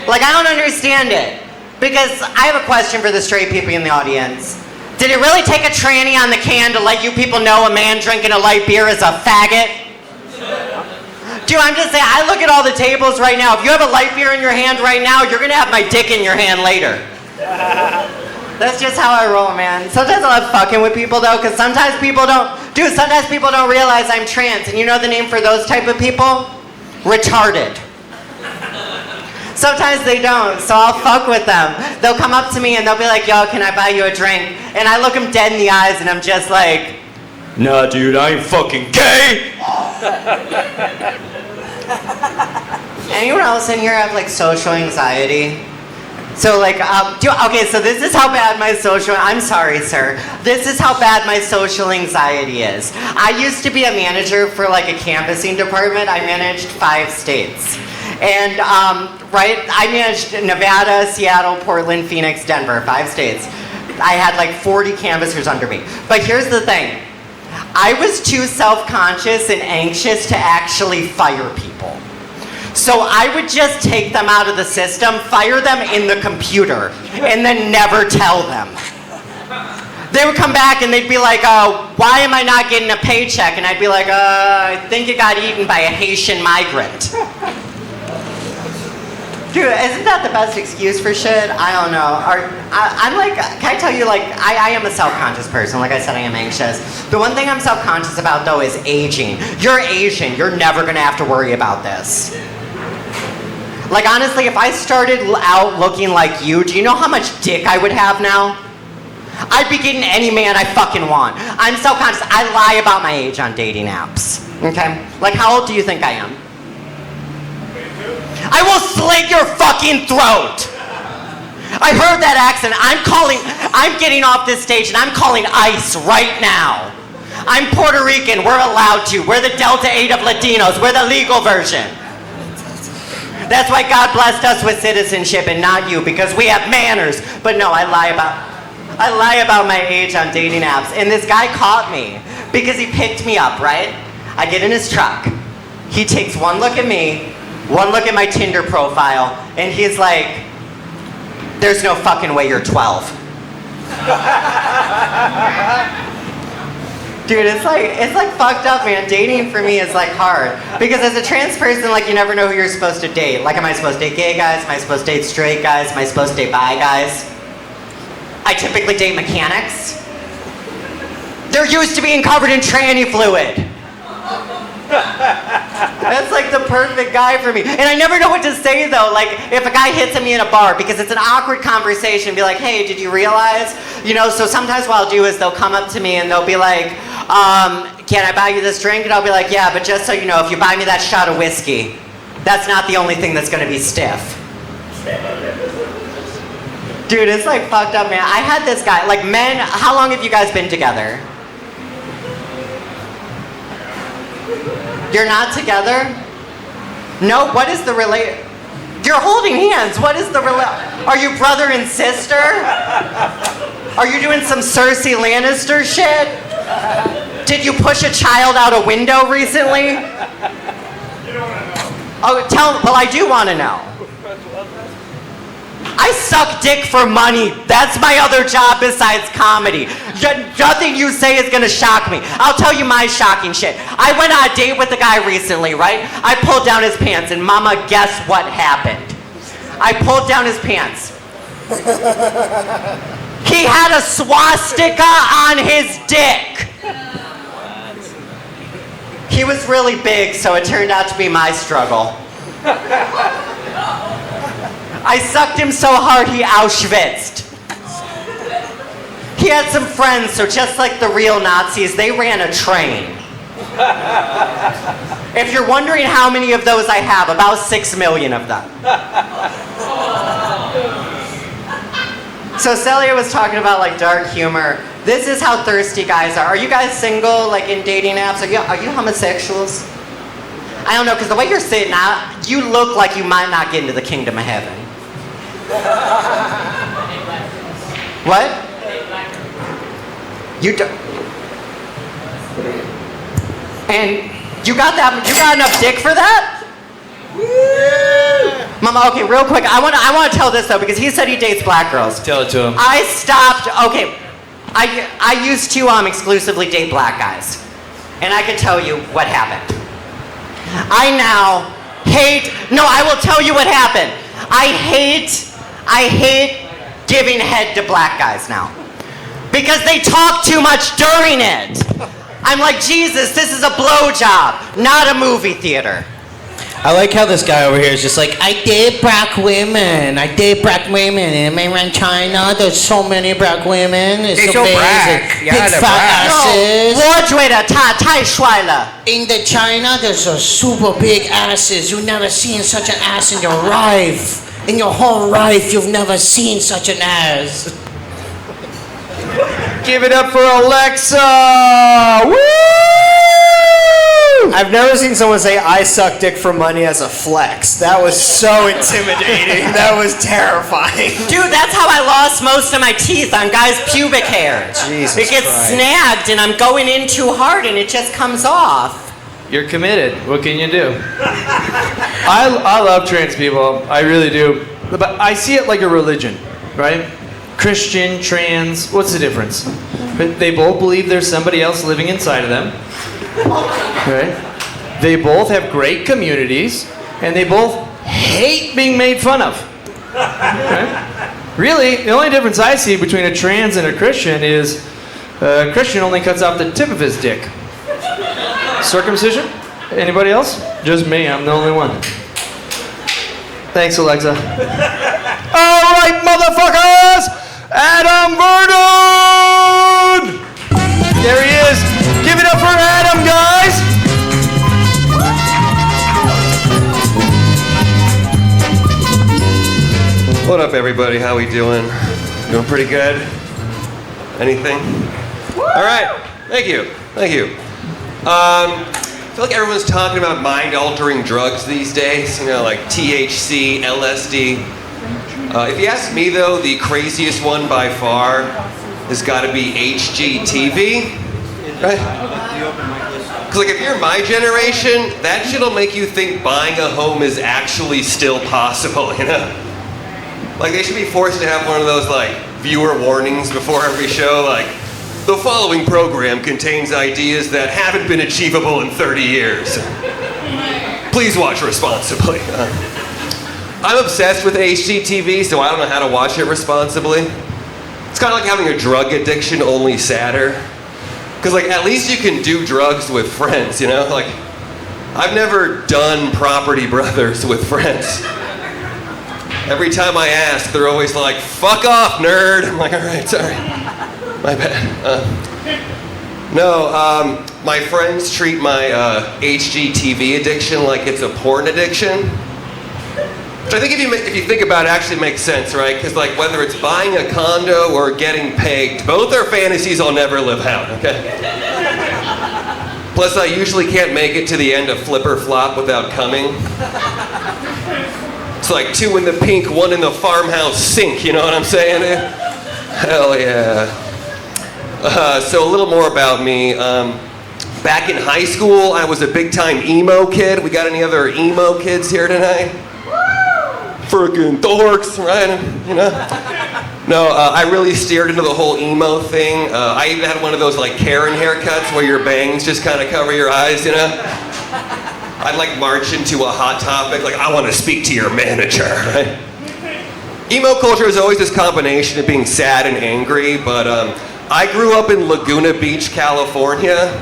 Like, I don't understand it. Because I have a question for the straight people in the audience. Did it really take a tranny on the can to let you people know a man drinking a light beer is a faggot? Dude, I'm just saying, I look at all the tables right now. If you have a light beer in your hand right now, you're gonna have my dick in your hand later. That's just how I roll, man. Sometimes I love fucking with people though, because sometimes people don't realize I'm trans. And you know the name for those type of people? Retarded. Sometimes they don't, so I'll fuck with them. They'll come up to me and they'll be like, yo, can I buy you a drink? And I look them dead in the eyes and I'm just like, Nah, dude, I ain't fucking gay! anyone else in here have like social anxiety? So like, okay, so this is how bad my I'm sorry, sir. This is how bad my social anxiety is. I used to be a manager for like a canvassing department. I managed 5 states. And, I managed Nevada, Seattle, Portland, Phoenix, Denver, 5 states. I had like 40 canvassers under me. But here's the thing. I was too self-conscious and anxious to actually fire people. So I would just take them out of the system, fire them in the computer, and then never tell them. They would come back and they'd be like, why am I not getting a paycheck? And I'd be like, I think it got eaten by a Haitian migrant. Dude, isn't that the best excuse for shit? I don't know. I'm like, can I tell you, like, I am a self-conscious person. Like I said, I am anxious. The one thing I'm self-conscious about, though, is aging. You're Asian. You're never going to have to worry about this. Like, honestly, if I started out looking like you, do you know how much dick I would have now? I'd be getting any man I fucking want. I'm self-conscious. I lie about my age on dating apps. Okay? Like, how old do you think I am? I will slit your fucking throat. I heard that accent. I'm getting off this stage and I'm calling ICE right now. I'm Puerto Rican. We're allowed to. We're the Delta 8 of Latinos. We're the legal version. That's why God blessed us with citizenship and not you, because we have manners. But no, I lie about my age on dating apps. And this guy caught me because he picked me up, right? I get in his truck. He takes one look at me, one look at my Tinder profile, and he's like, there's no fucking way you're 12. Dude, it's like fucked up, man. Dating for me is like hard. Because as a trans person, like, you never know who you're supposed to date. Like, am I supposed to date gay guys? Am I supposed to date straight guys? Am I supposed to date bi guys? I typically date mechanics. They're used to being covered in tranny fluid. That's like the perfect guy for me. And I never know what to say though. Like if a guy hits at me in a bar, because it's an awkward conversation, be like, hey, did you realize? You know, so sometimes what I'll do is they'll come up to me and they'll be like, can I buy you this drink? And I'll be like, yeah, but just so you know, if you buy me that shot of whiskey, that's not the only thing that's gonna be stiff. Dude, it's like fucked up, man. I had this guy, like men, how long have you guys been together? You're not together? No, what is the You're holding hands. What is the Are you brother and sister? Are you doing some Cersei Lannister shit? Did you push a child out a window recently? Oh, well, I do want to know. I suck dick for money. That's my other job besides comedy. Nothing you say is gonna shock me. I'll tell you my shocking shit. I went on a date with a guy recently, right? I pulled down his pants and mama, guess what happened? I pulled down his pants. He had a swastika on his dick. He was really big, so it turned out to be my struggle. I sucked him so hard he Auschwitzed. He had some friends, so just like the real Nazis, they ran a train. If you're wondering how many of those I have, about 6 million of them. So Celia was talking about like dark humor. This is how thirsty guys are. Are you guys single, like in dating apps? Are you homosexuals? I don't know, because the way you're sitting out, you look like you might not get into the kingdom of heaven. What? You do. And you got enough dick for that? Mama, okay, real quick. I want to tell this though, because he said he dates black girls. Tell it to him. I stopped. Okay, I used to exclusively date black guys, and I can tell you what happened. I now hate. No, I will tell you what happened. I hate giving head to black guys now, because they talk too much during it. I'm like, Jesus, this is a blowjob, not a movie theater. I like how this guy over here is just like, I date black women. In mainland China, there's so many black women. It's They're so amazing. black. Yeah, Big they're fat asses. 我觉得他太帅了。 In the China, there's a super big asses. You've never seen such an ass in your life. In your whole life, you've never seen such an ass. Give it up for Alexa! Woo! I've never seen someone say, I suck dick for money as a flex. That was so intimidating. That was terrifying. Dude, that's how I lost most of my teeth on guys' pubic hair. Jesus It gets Christ. snagged and I'm going in too hard and it just comes off. You're committed. What can you do? I love trans people. I really do. But I see it like a religion, right? Christian, trans, what's the difference? They both believe there's somebody else living inside of them. Right? They both have great communities, and they both hate being made fun of. Right? Really, the only difference I see between a trans and a Christian is a Christian only cuts off the tip of his dick. Circumcision? Anybody else? Just me, I'm the only one. Thanks, Alexa. All right, motherfuckers! Adam Verdun! There he is. Give it up for Adam, guys! What up, everybody? How we doing? Doing pretty good? Anything? All right. Thank you. Thank you. I feel like everyone's talking about mind-altering drugs these days. You know, like THC, LSD. If you ask me, though, the craziest one by far has got to be HGTV. Right? Because, like, if you're my generation, that shit'll make you think buying a home is actually still possible, you know? Like, they should be forced to have one of those, like, viewer warnings before every show, like, the following program contains ideas that haven't been achievable in 30 years. Please watch responsibly. I'm obsessed with HGTV, so I don't know how to watch it responsibly. It's kind of like having a drug addiction, only sadder. Because, like, at least you can do drugs with friends, you know? Like, I've never done Property Brothers with friends. Every time I ask, they're always like, fuck off, nerd. I'm like, all right, sorry. My bad. No, my friends treat my HGTV addiction like it's a porn addiction. Which I think if you think about it, actually makes sense, right? Because like whether it's buying a condo or getting pegged, both are fantasies I'll never live out, okay? Plus, I usually can't make it to the end of Flip or Flop without coming. It's like 2 in the pink, 1 in the farmhouse sink, you know what I'm saying? Hell yeah. So a little more about me. Back in high school, I was a big-time emo kid. We got any other emo kids here tonight? Frickin' dorks, right? You know? No, I really steered into the whole emo thing. I even had one of those like Karen haircuts where your bangs just kind of cover your eyes, you know? I'd like march into a hot topic, like I want to speak to your manager, right? Emo culture is always this combination of being sad and angry, but I grew up in Laguna Beach, California,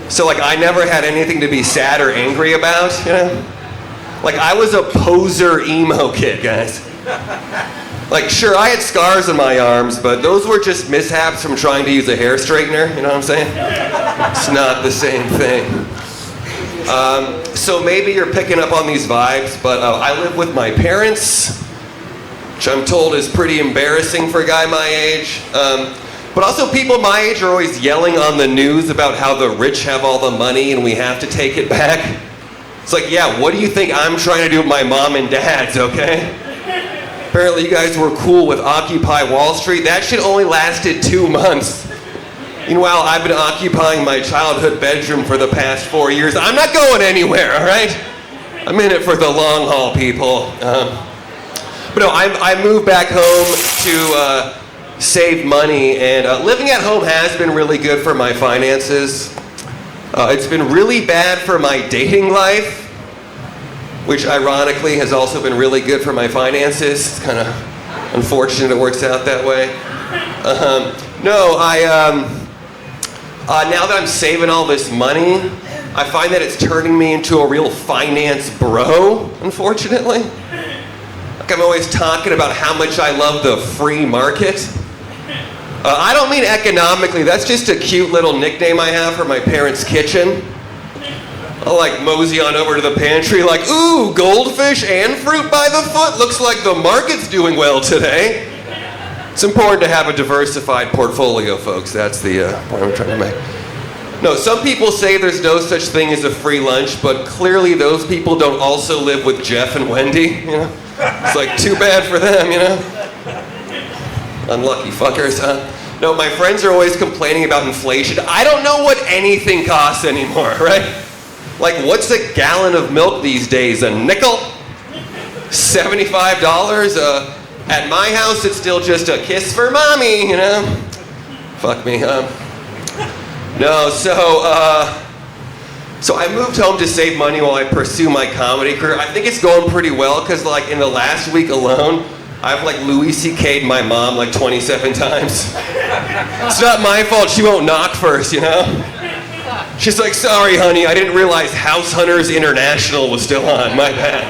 so like I never had anything to be sad or angry about, you know? Like I was a poser emo kid, guys. Like sure, I had scars on my arms, but those were just mishaps from trying to use a hair straightener, you know what I'm saying? It's not the same thing. So maybe you're picking up on these vibes, but I live with my parents, which I'm told is pretty embarrassing for a guy my age. But also people my age are always yelling on the news about how the rich have all the money and we have to take it back. It's like, yeah, what do you think I'm trying to do with my mom and dad's, okay? Apparently you guys were cool with Occupy Wall Street. That shit only lasted 2 months. Meanwhile, I've been occupying my childhood bedroom for the past 4 years. I'm not going anywhere, all right? I'm in it for the long haul, people. But no, I moved back home to save money, and living at home has been really good for my finances. It's been really bad for my dating life, which ironically has also been really good for my finances. It's kind of unfortunate it works out that way. Now that I'm saving all this money, I find that it's turning me into a real finance bro, unfortunately. Like I'm always talking about how much I love the free market. I don't mean economically, that's just a cute little nickname I have for my parents' kitchen. I'll like mosey on over to the pantry like, ooh, goldfish and fruit by the foot? Looks like the market's doing well today. It's important to have a diversified portfolio, folks. That's the point I'm trying to make. No, some people say there's no such thing as a free lunch, but clearly those people don't also live with Jeff and Wendy, you know? It's like too bad for them, you know? Unlucky fuckers, huh? No, my friends are always complaining about inflation. I don't know what anything costs anymore, right? Like, what's a gallon of milk these days? A nickel? $75? At my house, it's still just a kiss for mommy, you know? Fuck me, huh? No, so I moved home to save money while I pursue my comedy career. I think it's going pretty well, because like in the last week alone, I've like Louis C.K'd my mom like 27 times. It's not my fault she won't knock first, you know? She's like, sorry, honey, I didn't realize House Hunters International was still on, my bad.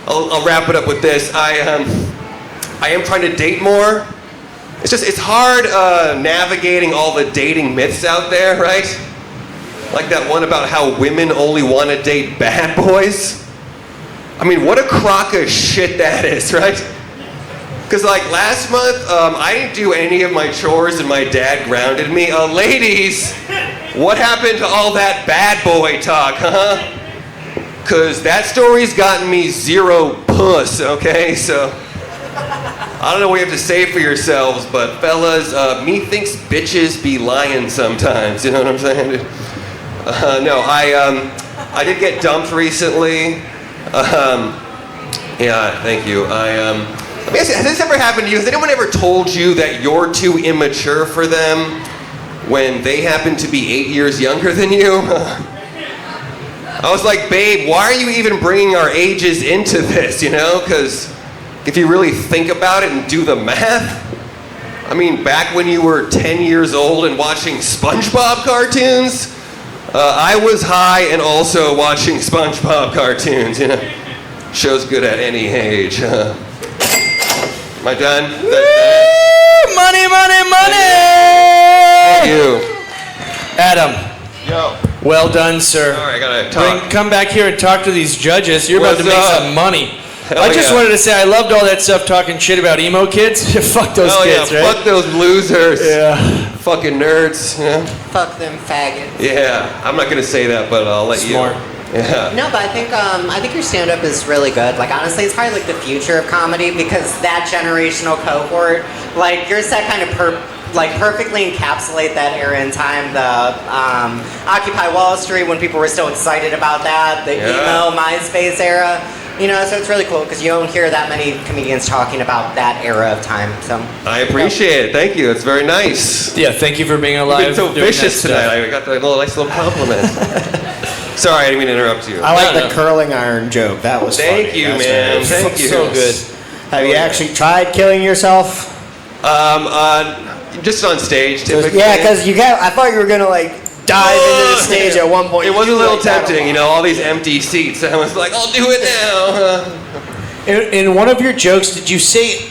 I'll wrap it up with this. I am trying to date more. It's hard navigating all the dating myths out there, right? Like that one about how women only want to date bad boys. I mean, what a crock of shit that is, right? Because like last month, I didn't do any of my chores and my dad grounded me. Ladies, what happened to all that bad boy talk, huh? Because that story's gotten me 0 puss, okay? So, I don't know what you have to say for yourselves, but fellas, me thinks bitches be lying sometimes, you know what I'm saying? I did get dumped recently. Yeah, thank you. Let me ask you, has this ever happened to you? Has anyone ever told you that you're too immature for them when they happen to be 8 years younger than you? I was like, babe, why are you even bringing our ages into this, you know? Because if you really think about it and do the math, I mean, back when you were 10 years old and watching SpongeBob cartoons, I was high and also watching SpongeBob cartoons, you know? Show's good at any age. Am I done? Money, money, money! Thank you. Adam, Yo. well done, sir. All right, I gotta talk. Come back here and talk to these judges. You're about to What's make up? some money. Hell I just yeah. wanted to say I loved all that stuff talking shit about emo kids. Fuck those Hell kids, yeah, right? fuck those losers. Yeah. Fucking nerds. Yeah. Fuck them faggots. Yeah, I'm not gonna say that, but I'll let Smart. you. Yeah. No, but I think your stand-up is really good. Like honestly, it's probably like the future of comedy because that generational cohort, like your set kind of perfectly encapsulate that era in time. The Occupy Wall Street when people were still excited about that. The emo MySpace era. You know, so it's really cool because you don't hear that many comedians talking about that era of time. So I appreciate it. Thank you. It's very nice. Yeah, thank you for being alive. You've been so doing vicious that stuff. tonight. I got the nice little compliment. Sorry, I didn't mean to interrupt you. I like the curling iron joke. That was Thank funny. you, That's man. nice. Thank you. So good. Have you actually tried killing yourself? Just on stage, typically. Yeah, because I thought you were gonna like dive into the stage at one point. It was a You little like that tempting, you know, all these empty seats. I was like, I'll do it now. In one of your jokes, did you say,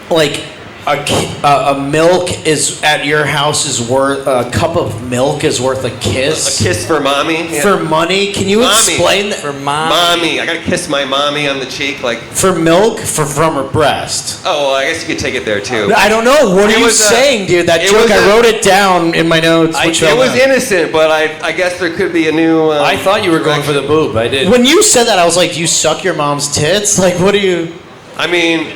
like, a milk is at your house is worth a cup of milk is worth a kiss? A kiss for mommy. Yeah. For money? Can you Mommy. explain that? For mommy. Mommy. I gotta kiss my mommy on the cheek, like. For milk? From her breast? Oh, well, I guess you could take it there too. I don't know. What It are you was, saying, dude? That it joke, was I wrote it down in my notes. It was innocent, but I guess there could be a new. I thought you were going for the boob. I did. When you said that, I was like, "Do you suck your mom's tits?" Like, what do you? I mean,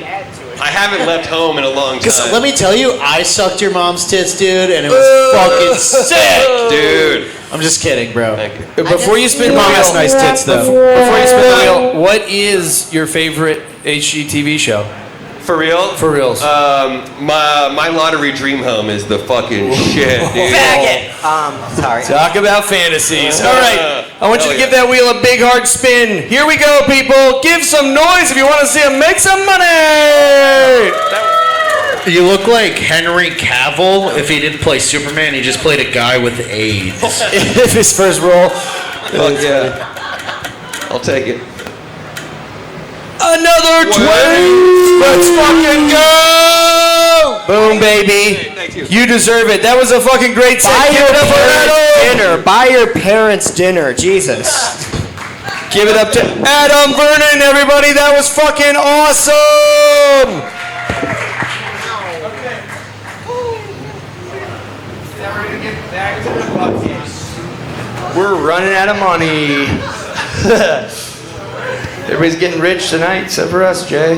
I haven't left home in a long Because time. let me tell you, I sucked your mom's tits, dude, and it was fucking sick, Dude. I'm just kidding, bro. Thank you. Before you spin Your the mom wheel, has nice tits, though. Before you spin the wheel, what is your favorite HGTV show? For real? For reals. My lottery dream home is the fucking shit, dude. faggot. Sorry. Talk about fantasies. All right, I want you to Hell give that wheel a big hard spin. Here we go, people. Give some noise if you want to see him make some money. You look like Henry Cavill if he didn't play Superman. He just played a guy with AIDS. His first role. Fuck yeah. I'll take it. Another 20. Let's fucking go. Boom, baby. Thank you. You deserve it. That was a fucking great set. Buy Give your it up for parents Adam. dinner. Buy your parents dinner. Jesus. Give it up to Adam Vernon, everybody. That was fucking awesome. We're running out of money. Everybody's getting rich tonight, except for us, Jay.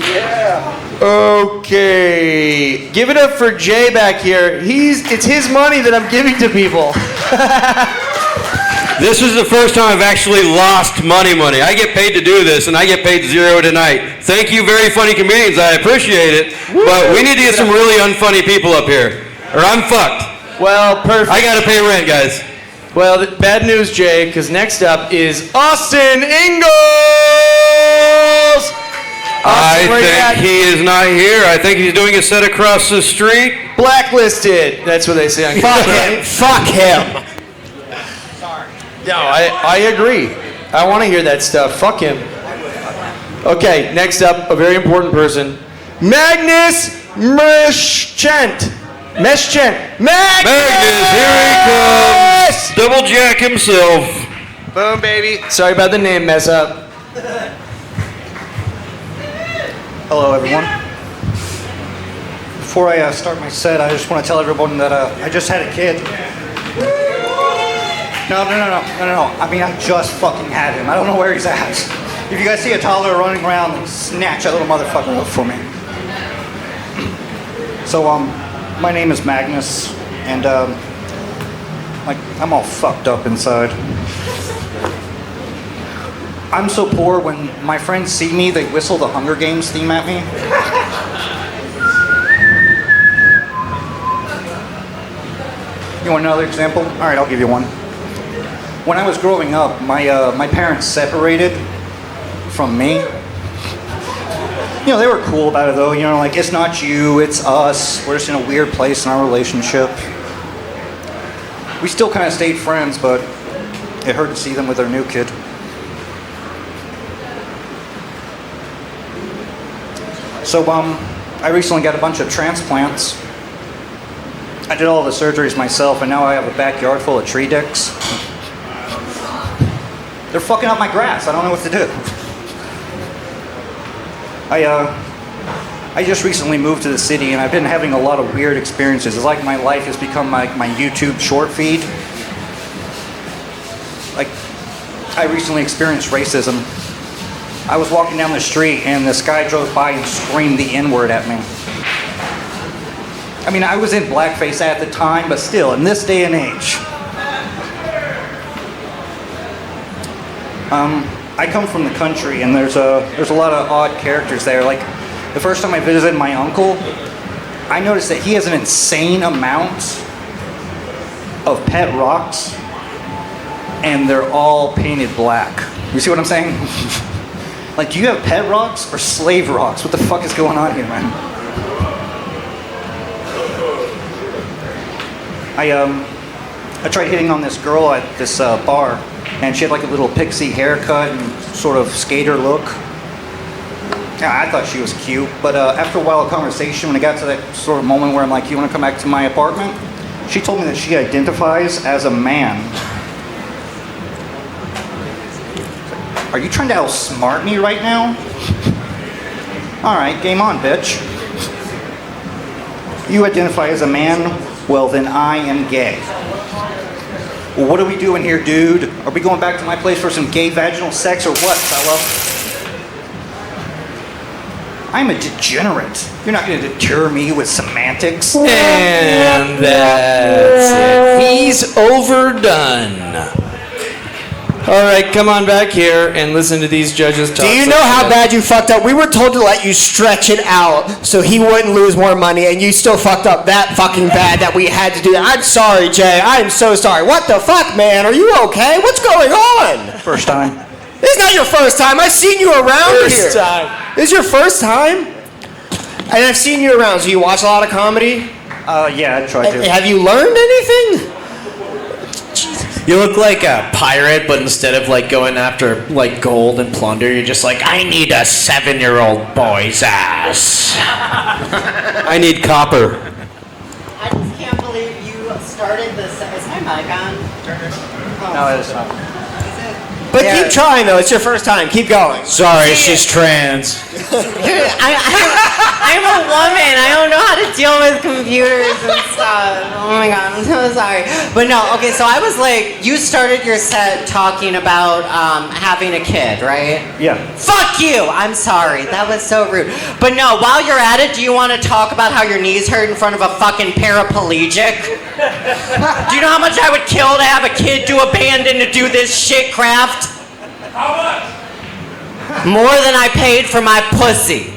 Yeah. Okay. Give it up for Jay back here. It's his money that I'm giving to people. This is the first time I've actually lost money. I get paid to do this, and I get paid $0 tonight. Thank you, very funny comedians. I appreciate it. But we need to get some really unfunny people up here, or I'm fucked. Well, perfect. I gotta pay rent, guys. Well, bad news, Jay, because next up is Austin Ingalls! I where you at? think he is not here. I think he's doing a set across the street. Blacklisted. That's what they say on Fuck him. Fuck him. No, I agree. I want to hear that stuff. Fuck him. Okay, next up, a very important person. Magnus Meschent. Magnus, here he comes. Double Jack himself. Boom, baby. Sorry about the name mess up. Hello, everyone. Before I start my set, I just want to tell everyone that I just had a kid. No. I mean, I just fucking had him. I don't know where he's at. If you guys see a toddler running around, then snatch that little motherfucker up for me. So, my name is Magnus, and like, I'm all fucked up inside. I'm so poor, when my friends see me, they whistle the Hunger Games theme at me. You want another example? All right, I'll give you one. When I was growing up, my parents separated from me. You know, they were cool about it though. You know, like, it's not you, it's us. We're just in a weird place in our relationship. We still kind of stayed friends, but it hurt to see them with their new kid. So, I recently got a bunch of transplants. I did all the surgeries myself, and now I have a backyard full of tree dicks. They're fucking up my grass. I don't know what to do. I just recently moved to the city, and I've been having a lot of weird experiences. It's like my life has become like my YouTube short feed. Like, I recently experienced racism. I was walking down the street, and this guy drove by and screamed the N-word at me. I mean, I was in blackface at the time, but still, in this day and age. I come from the country, and there's a lot of odd characters there. Like, the first time I visited my uncle, I noticed that he has an insane amount of pet rocks, and they're all painted black. You see what I'm saying? Like, do you have pet rocks or slave rocks? What the fuck is going on here, man? I tried hitting on this girl at this bar, and she had like a little pixie haircut and sort of skater look. Yeah, I thought she was cute, but after a while of conversation, when I got to that sort of moment where I'm like, you want to come back to my apartment? She told me that she identifies as a man. Are you trying to outsmart me right now? All right, game on, bitch. You identify as a man? Well, then I am gay. Well, what are we doing here, dude? Are we going back to my place for some gay vaginal sex or what, fella? I'm a degenerate. You're not going to deter me with semantics. And that's it. He's overdone. All right, come on back here and listen to these judges talk. Do you know how bad you fucked up? We were told to let you stretch it out so he wouldn't lose more money, and you still fucked up that fucking bad that we had to do that. I'm sorry, Jay. I'm so sorry. What the fuck, man? Are you okay? What's going on? First time. This is not your first time. I've seen you around here. First time. This is your first time? And I've seen you around. So you watch a lot of comedy? Yeah, I try to. Have you learned anything? You look like a pirate, but instead of like going after like gold and plunder, you're just like, I need a 7-year-old boy's ass. I need copper. I just can't believe you started this. Is my mic on? No, it's not. But keep trying, though. It's your first time. Keep going. Sorry, she's trans. I'm a woman. I don't know how to deal with computers and stuff. Oh my god, I'm so sorry. But no, okay, so I was like, you started your set talking about having a kid, right? Yeah. Fuck you! I'm sorry. That was so rude. But no, while you're at it, do you want to talk about how your knees hurt in front of a fucking paraplegic? Do you know how much I would kill to have a kid to abandon to do this shit craft? How much? More than I paid for my pussy.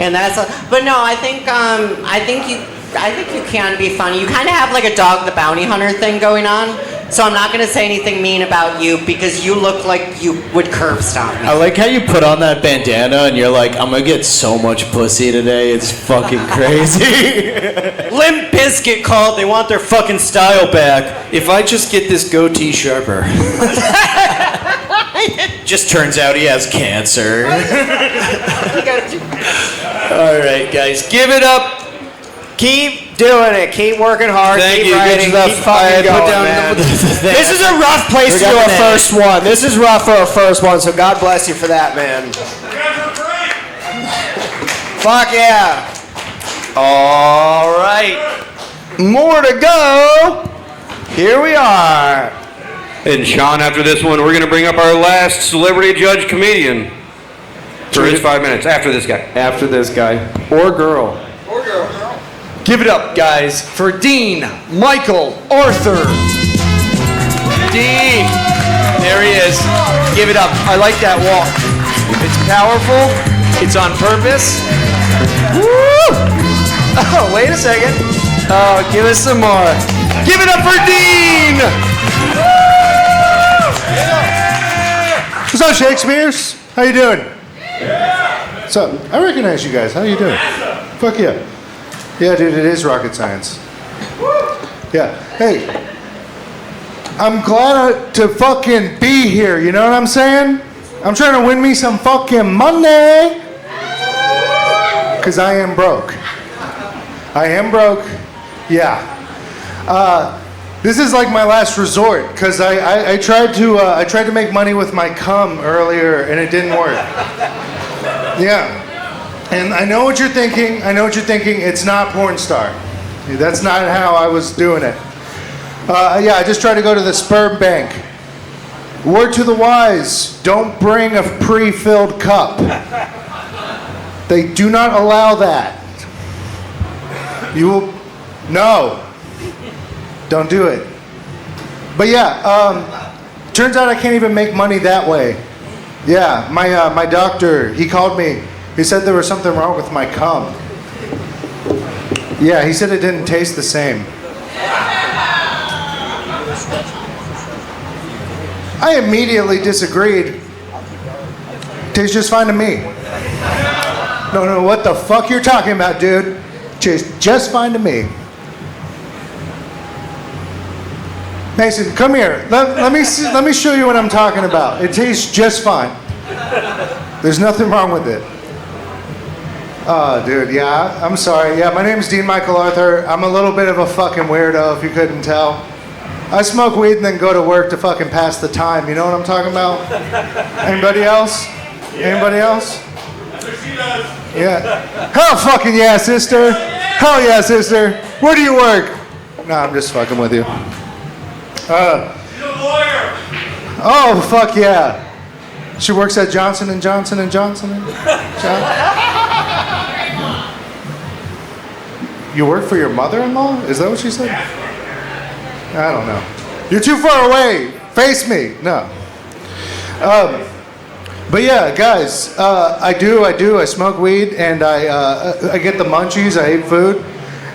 And that's but no, I think you can be funny. You kind of have like a Dog the Bounty Hunter thing going on. So I'm not going to say anything mean about you because you look like you would curb stomp me. I like how you put on that bandana and you're like, I'm gonna get so much pussy today. It's fucking crazy. Limp Bizkit called. They want their fucking style back. If I just get this goatee sharper. Just turns out he has cancer. All right, guys, give it up. Keep doing it. Keep working hard. Thank keep you. writing. Good Keep stuff. fucking Put going, down man. the thing. This is a rough place to do a first one. This is rough for a first one, so God bless you for that, man. You guys are great. Fuck yeah. All right. More to go. Here we are. And Sean, after this one, we're going to bring up our last celebrity judge comedian for his 5 minutes. After this guy. After this guy. Or girl. Or girl. Give it up, guys, for Dean Michael Arthur. Dean. There he is. Give it up. I like that walk. It's powerful. It's on purpose. Woo! Oh, wait a second. Oh, give us some more. Give it up for Dean! What's up, Shakespeare's? How you doing? What's up? I recognize you guys. How you doing? Fuck yeah. Yeah, dude, it is rocket science. Yeah. Hey, I'm glad to fucking be here, you know what I'm saying? I'm trying to win me some fucking money. Because I am broke. I am broke. Yeah. This is like my last resort because I tried to make money with my cum earlier and it didn't work. Yeah. And I know what you're thinking. It's not porn star. That's not how I was doing it. Yeah, I just tried to go to the sperm bank. Word to the wise, don't bring a pre-filled cup. They do not allow that. No. Don't do it. But yeah, turns out I can't even make money that way. Yeah, my doctor, he called me. He said there was something wrong with my cum. Yeah, he said it didn't taste the same. I immediately disagreed. Tastes just fine to me. No, what the fuck you're talking about, dude? Tastes just fine to me. Mason, come here. Let me show you what I'm talking about. It tastes just fine. There's nothing wrong with it. Oh, dude, yeah, I'm sorry. Yeah, my name's Dean Michael Arthur. I'm a little bit of a fucking weirdo, if you couldn't tell. I smoke weed and then go to work to fucking pass the time. You know what I'm talking about? Anybody else? Anybody else? Yeah. Hell fucking yeah, sister. Hell yeah, sister. Where do you work? Nah, I'm just fucking with you. Oh, fuck yeah. She works at Johnson & Johnson & Johnson. You work for your mother-in-law? Is that what she said? I don't know. You're too far away. Face me. No. But yeah, guys, I do. I smoke weed and I get the munchies. I eat food,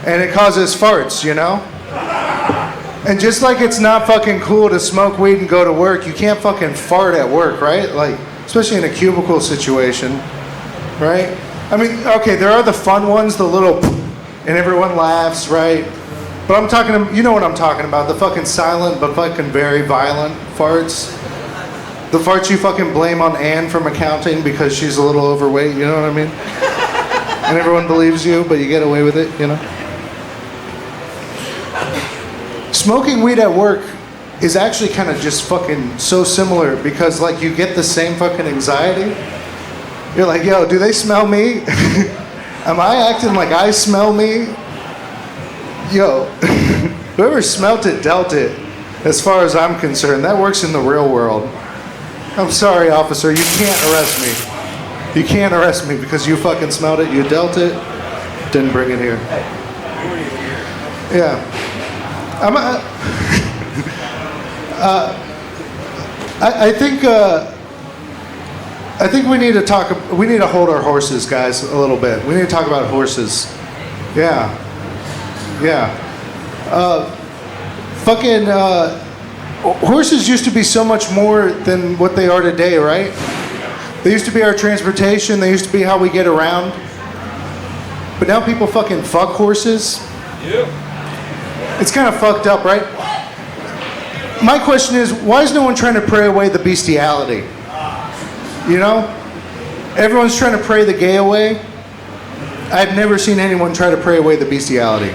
and it causes farts. You know. And just like it's not fucking cool to smoke weed and go to work, you can't fucking fart at work, right? Like, especially in a cubicle situation, right? I mean, okay, there are the fun ones, the little, and everyone laughs, right? But I'm talking, you know what I'm talking about, the fucking silent but fucking very violent farts. The farts you fucking blame on Anne from accounting because she's a little overweight, you know what I mean? And everyone believes you, but you get away with it, you know? Smoking weed at work is actually kind of just fucking so similar because like you get the same fucking anxiety. You're like, yo, do they smell me? Am I acting like I smell me? Yo, whoever smelt it dealt it, as far as I'm concerned. That works in the real world. I'm sorry, officer, you can't arrest me. You can't arrest me because you fucking smelled it, you dealt it, didn't bring it here. Yeah. I think we need to hold our horses, guys, a little bit. We need to talk about horses. Yeah. Horses used to be so much more than what they are today, right? They used to be our transportation. They used to be how we get around. But now people fucking fuck horses. Yeah. It's kind of fucked up, right? My question is, why is no one trying to pray away the bestiality? You know? Everyone's trying to pray the gay away. I've never seen anyone try to pray away the bestiality.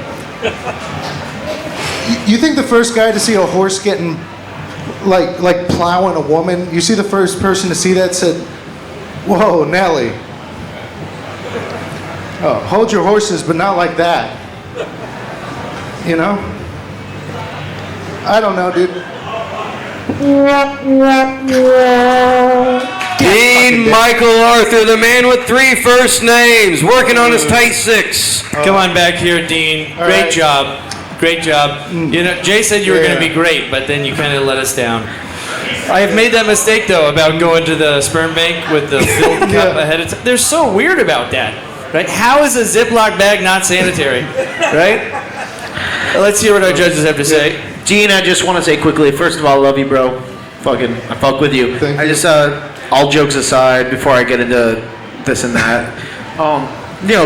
You think the first guy to see a horse getting, like plowing a woman, you see the first person to see that said, whoa, Nelly. Oh, hold your horses, but not like that. You know? I don't know, dude. Dean Michael Arthur, the man with 3 first names, working on his tight 6. Come on back here, Dean. Great job. Great job. You know, Jay said you were going to be great, but then you kind of let us down. I have made that mistake, though, about going to the sperm bank with the filled cup ahead of time. They're so weird about that, right? How is a Ziploc bag not sanitary, right? Let's hear what our judges have to say. Dean, I just want to say quickly, first of all, I love you, bro. I fuck with you. I just, all jokes aside, before I get into this and that,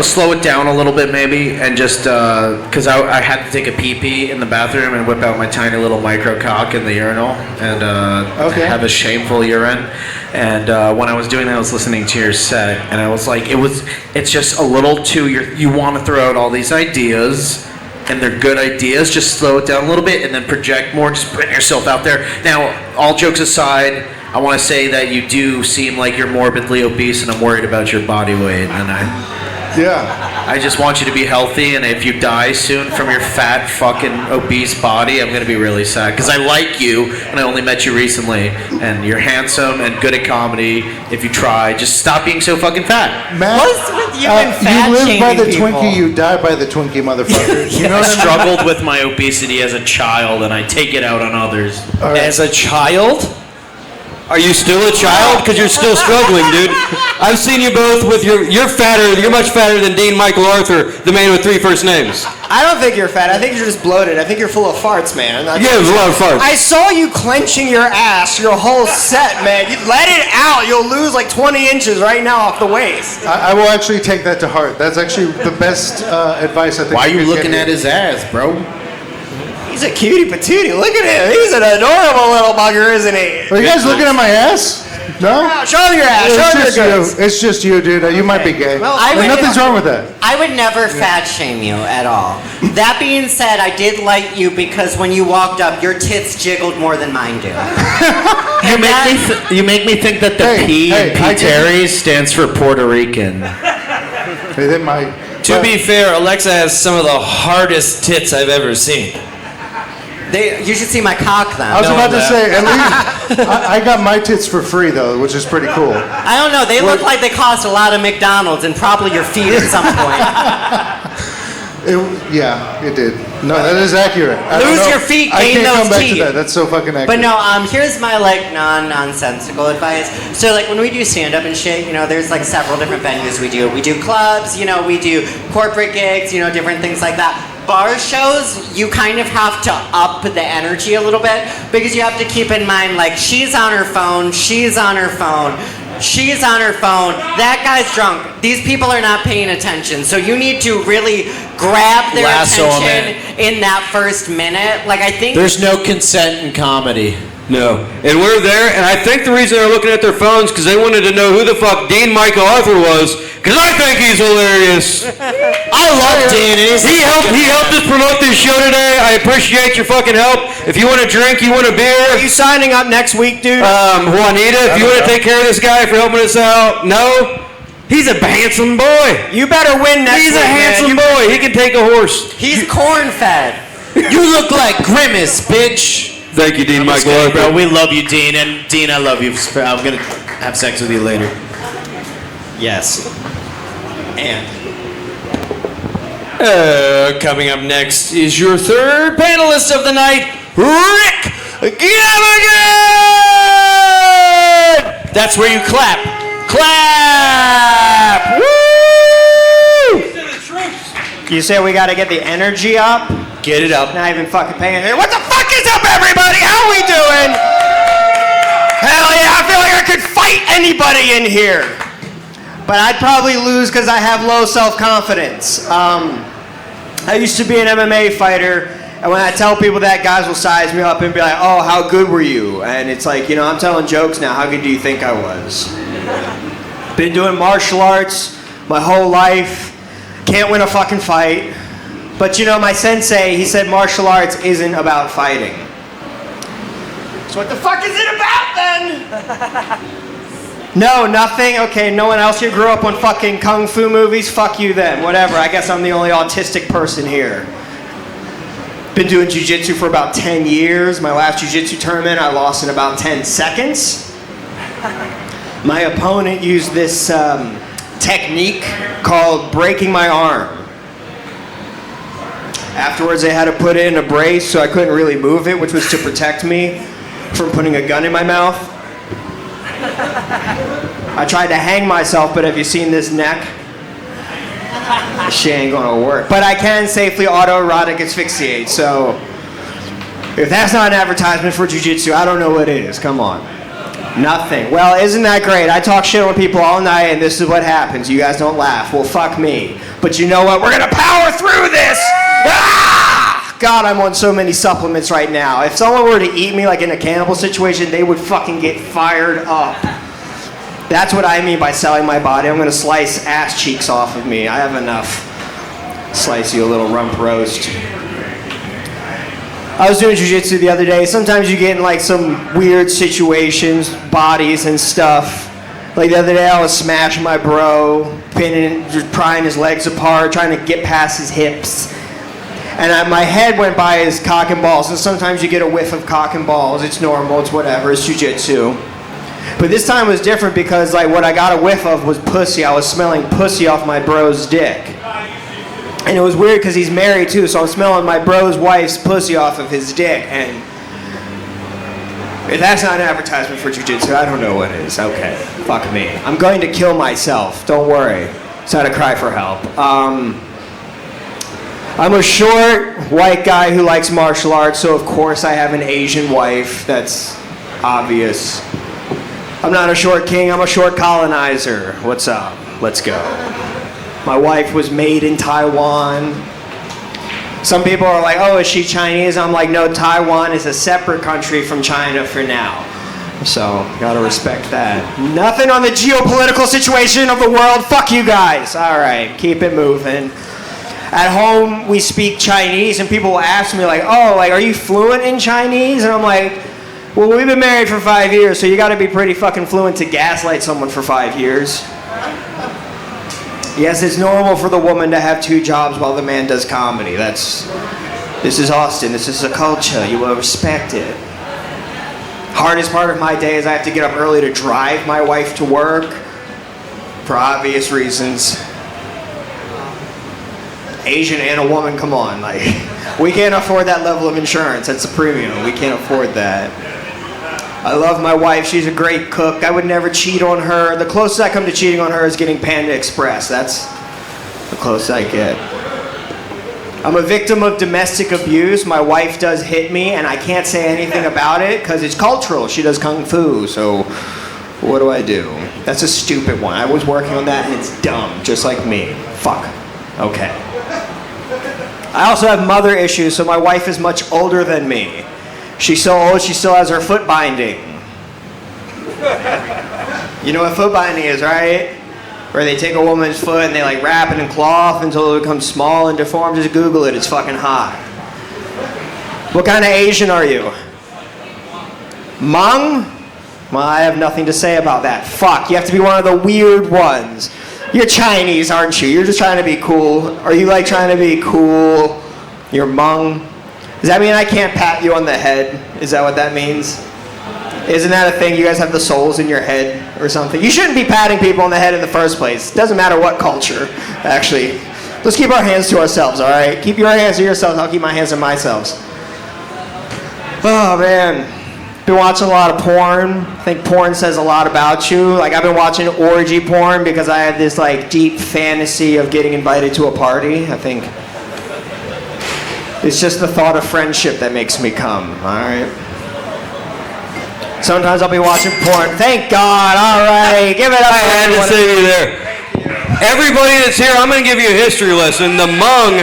slow it down a little bit maybe, and just because I had to take a pee in the bathroom and whip out my tiny little micro cock in the urinal and have a shameful urine. And when I was doing that, I was listening to your set, and I was like, it's just a little too. You want to throw out all these ideas, and they're good ideas. Just slow it down a little bit, and then project more. Just put yourself out there. Now, all jokes aside, I want to say that you do seem like you're morbidly obese, and I'm worried about your body weight. And I just want you to be healthy, and if you die soon from your fat, fucking obese body, I'm gonna be really sad. Because I like you, and I only met you recently, and you're handsome and good at comedy. If you try, just stop being so fucking fat. Matt, What's with you and fat you live by the shaming people? Twinkie, you die by the Twinkie, motherfucker. You know I what I mean? struggled with my obesity as a child, and I take it out on others. As a child? Are you still a child? Because you're still struggling, dude. I've seen you both with you're fatter. You're much fatter than Dean Michael Arthur, the man with 3 first names. I don't think you're fat. I think you're just bloated. I think you're full of farts, man. Yeah, there's a lot of farts. I saw you clenching your ass your whole set, man. You let it out. You'll lose like 20 inches right now off the waist. I will actually take that to heart. That's actually the best advice I think. Why are you you could looking get at his ass, bro? He's a cutie patootie. Look at him. He's an adorable little bugger, isn't he? Are you guys looking at my ass? No? Show him your ass. Show him your goods. It's just you, dude. You might be gay. Well, There's nothing's wrong with that. I would never fat shame you at all. That being said, I did like you because when you walked up, your tits jiggled more than mine do. You make me think that the P in P. Terry stands for Puerto Rican. They might. To be fair, Alexa has some of the hardest tits I've ever seen. You should see my cock then. I was about to say, at least I got my tits for free though, which is pretty cool. I don't know. They look like they cost a lot of McDonald's and probably your feet at some point. It did. No, that is accurate. Lose your feet, gain I can't those come back teeth. to that. That's so fucking accurate. But no, here's my non-nonsensical advice. So like when we do stand-up and shit, there's like several different venues we do. We do clubs, we do corporate gigs, different things like that. Bar shows, you kind of have to up the energy a little bit because you have to keep in mind like she's on her phone, that guy's drunk. These people are not paying attention. So you need to really grab their attention in that first minute. Like I think There's no consent in comedy. No. And we're there, and I think the reason they're looking at their phones because they wanted to know who the fuck Dean Michael Arthur was, because I think he's hilarious. I love Dean. He helped us promote this show today. I appreciate your fucking help. If you want a drink, you want a beer. Are you signing up next week, dude? Juanita, if you want to take care of this guy for helping us out, no. He's a handsome boy. You better win next week, He's a handsome boy. He can take a horse. he's corn-fed. You look like Grimace, bitch. Thank you, Dean Michael Hey, Arthur. bro, we love you, Dean. And Dean, I love you. I'm going to have sex with you later. Yes. And Coming up next is your third panelist of the night, Rick Gallagher! That's where you clap. Clap! Woo! you say we got to get the energy up? Get it up. Not even fucking paying attention. What the fuck is up, everybody? How we doing? Hell yeah, I feel like I could fight anybody in here. But I'd probably lose because I have low self-confidence. I used to be an MMA fighter, and when I tell people that, guys will size me up and be like, oh, how good were you? And it's like, I'm telling jokes now. How good do you think I was? Been doing martial arts my whole life. Can't win a fucking fight. But my sensei, he said martial arts isn't about fighting. So what the fuck is it about then? No, nothing? Okay, no one else here grew up on fucking kung fu movies? Fuck you then, whatever. I guess I'm the only autistic person here. Been doing jiu-jitsu for about 10 years. My last jiu-jitsu tournament, I lost in about 10 seconds. My opponent used this technique called breaking my arm. Afterwards, they had to put in a brace so I couldn't really move it, which was to protect me from putting a gun in my mouth. I tried to hang myself, but have you seen this neck? She ain't gonna work. But I can safely autoerotic asphyxiate, so if that's not an advertisement for jiu-jitsu, I don't know what it is. Come on. Nothing. Well, isn't that great? I talk shit on people all night, and this is what happens. You guys don't laugh. Well, fuck me. But you know what? We're gonna power through this! Ah! God, I'm on so many supplements right now. If someone were to eat me like in a cannibal situation, they would fucking get fired up. That's what I mean by selling my body. I'm gonna slice ass cheeks off of me. I have enough. Slice you a little rump roast. I was doing jiu-jitsu the other day. Sometimes you get in like some weird situations, bodies and stuff. Like the other day I was smashing my bro, just prying his legs apart, trying to get past his hips. And my head went by his cock and balls. And sometimes you get a whiff of cock and balls. It's normal, it's whatever, it's jiu-jitsu. But this time was different because like what I got a whiff of was pussy. I was smelling pussy off my bro's dick. And it was weird because he's married too, so I'm smelling my bro's wife's pussy off of his dick. And if that's not an advertisement for jiu-jitsu, I don't know what is. Okay, fuck me. I'm going to kill myself. Don't worry. It's not a cry for help. I'm a short white guy who likes martial arts, so of course I have an Asian wife. That's obvious. I'm not a short king. I'm a short colonizer. What's up? Let's go. My wife was made in Taiwan. Some people are like, oh, is she Chinese? I'm like, no, Taiwan is a separate country from China for now. So, gotta respect that. Nothing on the geopolitical situation of the world. Fuck you guys. All right, keep it moving. At home, we speak Chinese, and people will ask me, like, oh, like, are you fluent in Chinese? And I'm like, well, we've been married for 5 years, so you gotta be pretty fucking fluent to gaslight someone for 5 years. Yes, it's normal for the woman to have 2 jobs while the man does comedy. This is Austin. This is a culture. You will respect it. Hardest part of my day is I have to get up early to drive my wife to work for obvious reasons. Asian and a woman, come on. Like, we can't afford that level of insurance. That's a premium. We can't afford that. I love my wife. She's a great cook. I would never cheat on her. The closest I come to cheating on her is getting Panda Express. That's the closest I get. I'm a victim of domestic abuse. My wife does hit me, and I can't say anything about it because it's cultural. She does kung fu, so what do? That's a stupid one. I was working on that, and it's dumb, just like me. Fuck. Okay. I also have mother issues, so my wife is much older than me. She's so old, she still has her foot binding. You know what foot binding is, right? Where they take a woman's foot and they like wrap it in cloth until it becomes small and deformed. Just Google it, it's fucking hot. What kind of Asian are you? Hmong? Well, I have nothing to say about that. Fuck, you have to be one of the weird ones. You're Chinese, aren't you? You're just trying to be cool. Are you like trying to be cool? You're Hmong? Does that mean I can't pat you on the head? Is that what that means? Isn't that a thing? You guys have the souls in your head or something? You shouldn't be patting people on the head in the first place. It doesn't matter what culture, actually. Let's keep our hands to ourselves, all right? Keep your hands to yourselves. I'll keep my hands to myself. Oh, man. Been watching a lot of porn. I think porn says a lot about you. Like, I've been watching orgy porn because I had this, like, deep fantasy of getting invited to a party. I think it's just the thought of friendship that makes me come, all right? Sometimes I'll be watching porn. Thank God, all right. Give it up. I had to save you there. Everybody that's here, I'm going to give you a history lesson. The Hmong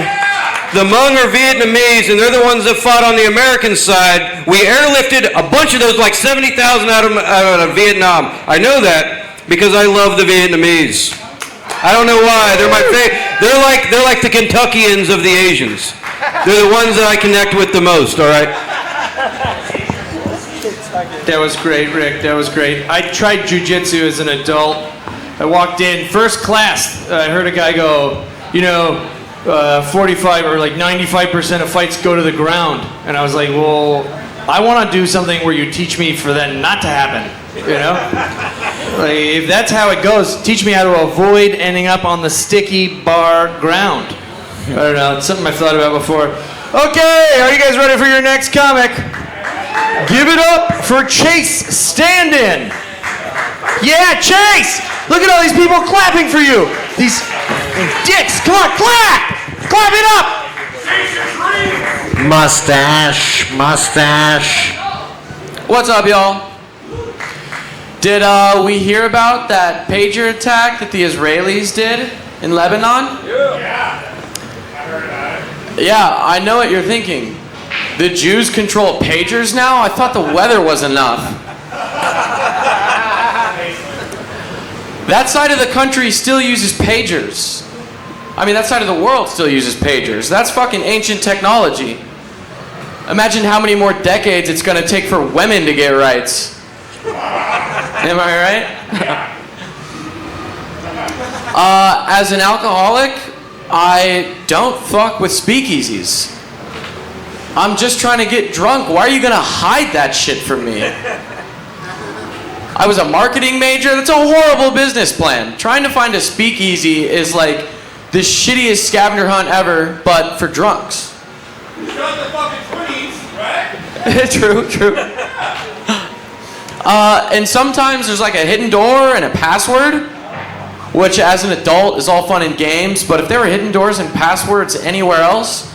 are Vietnamese, and they're the ones that fought on the American side. We airlifted a bunch of those, like 70,000 out of Vietnam. I know that because I love the Vietnamese. I don't know why. They're my favorite. They're like the Kentuckians of the Asians. They're the ones that I connect with the most, all right? That was great, Rick. That was great. I tried jiu-jitsu as an adult. I walked in, first class. I heard a guy go, 45 or like 95% of fights go to the ground. And I was like, well, I want to do something where you teach me for that not to happen, Like, if that's how it goes, teach me how to avoid ending up on the sticky bar ground. I don't know, it's something I've thought about before. Okay, are you guys ready for your next comic? Give it up for Chase Stand-In. Yeah, Chase! Look at all these people clapping for you. These dicks, come on, clap! Clap it up! Mustache. What's up, y'all? Did we hear about that pager attack that the Israelis did in Lebanon? Yeah, I know what you're thinking. The Jews control pagers now? I thought the weather was enough. That side of the country still uses pagers. I mean, that side of the world still uses pagers. That's fucking ancient technology. Imagine how many more decades it's gonna take for women to get rights. Am I right? As an alcoholic, I don't fuck with speakeasies. I'm just trying to get drunk. Why are you gonna hide that shit from me? I was a marketing major. That's a horrible business plan. Trying to find a speakeasy is like the shittiest scavenger hunt ever, but for drunks. You shot the fucking twins, right? True. And sometimes there's like a hidden door and a password, which as an adult is all fun and games, but if there were hidden doors and passwords anywhere else,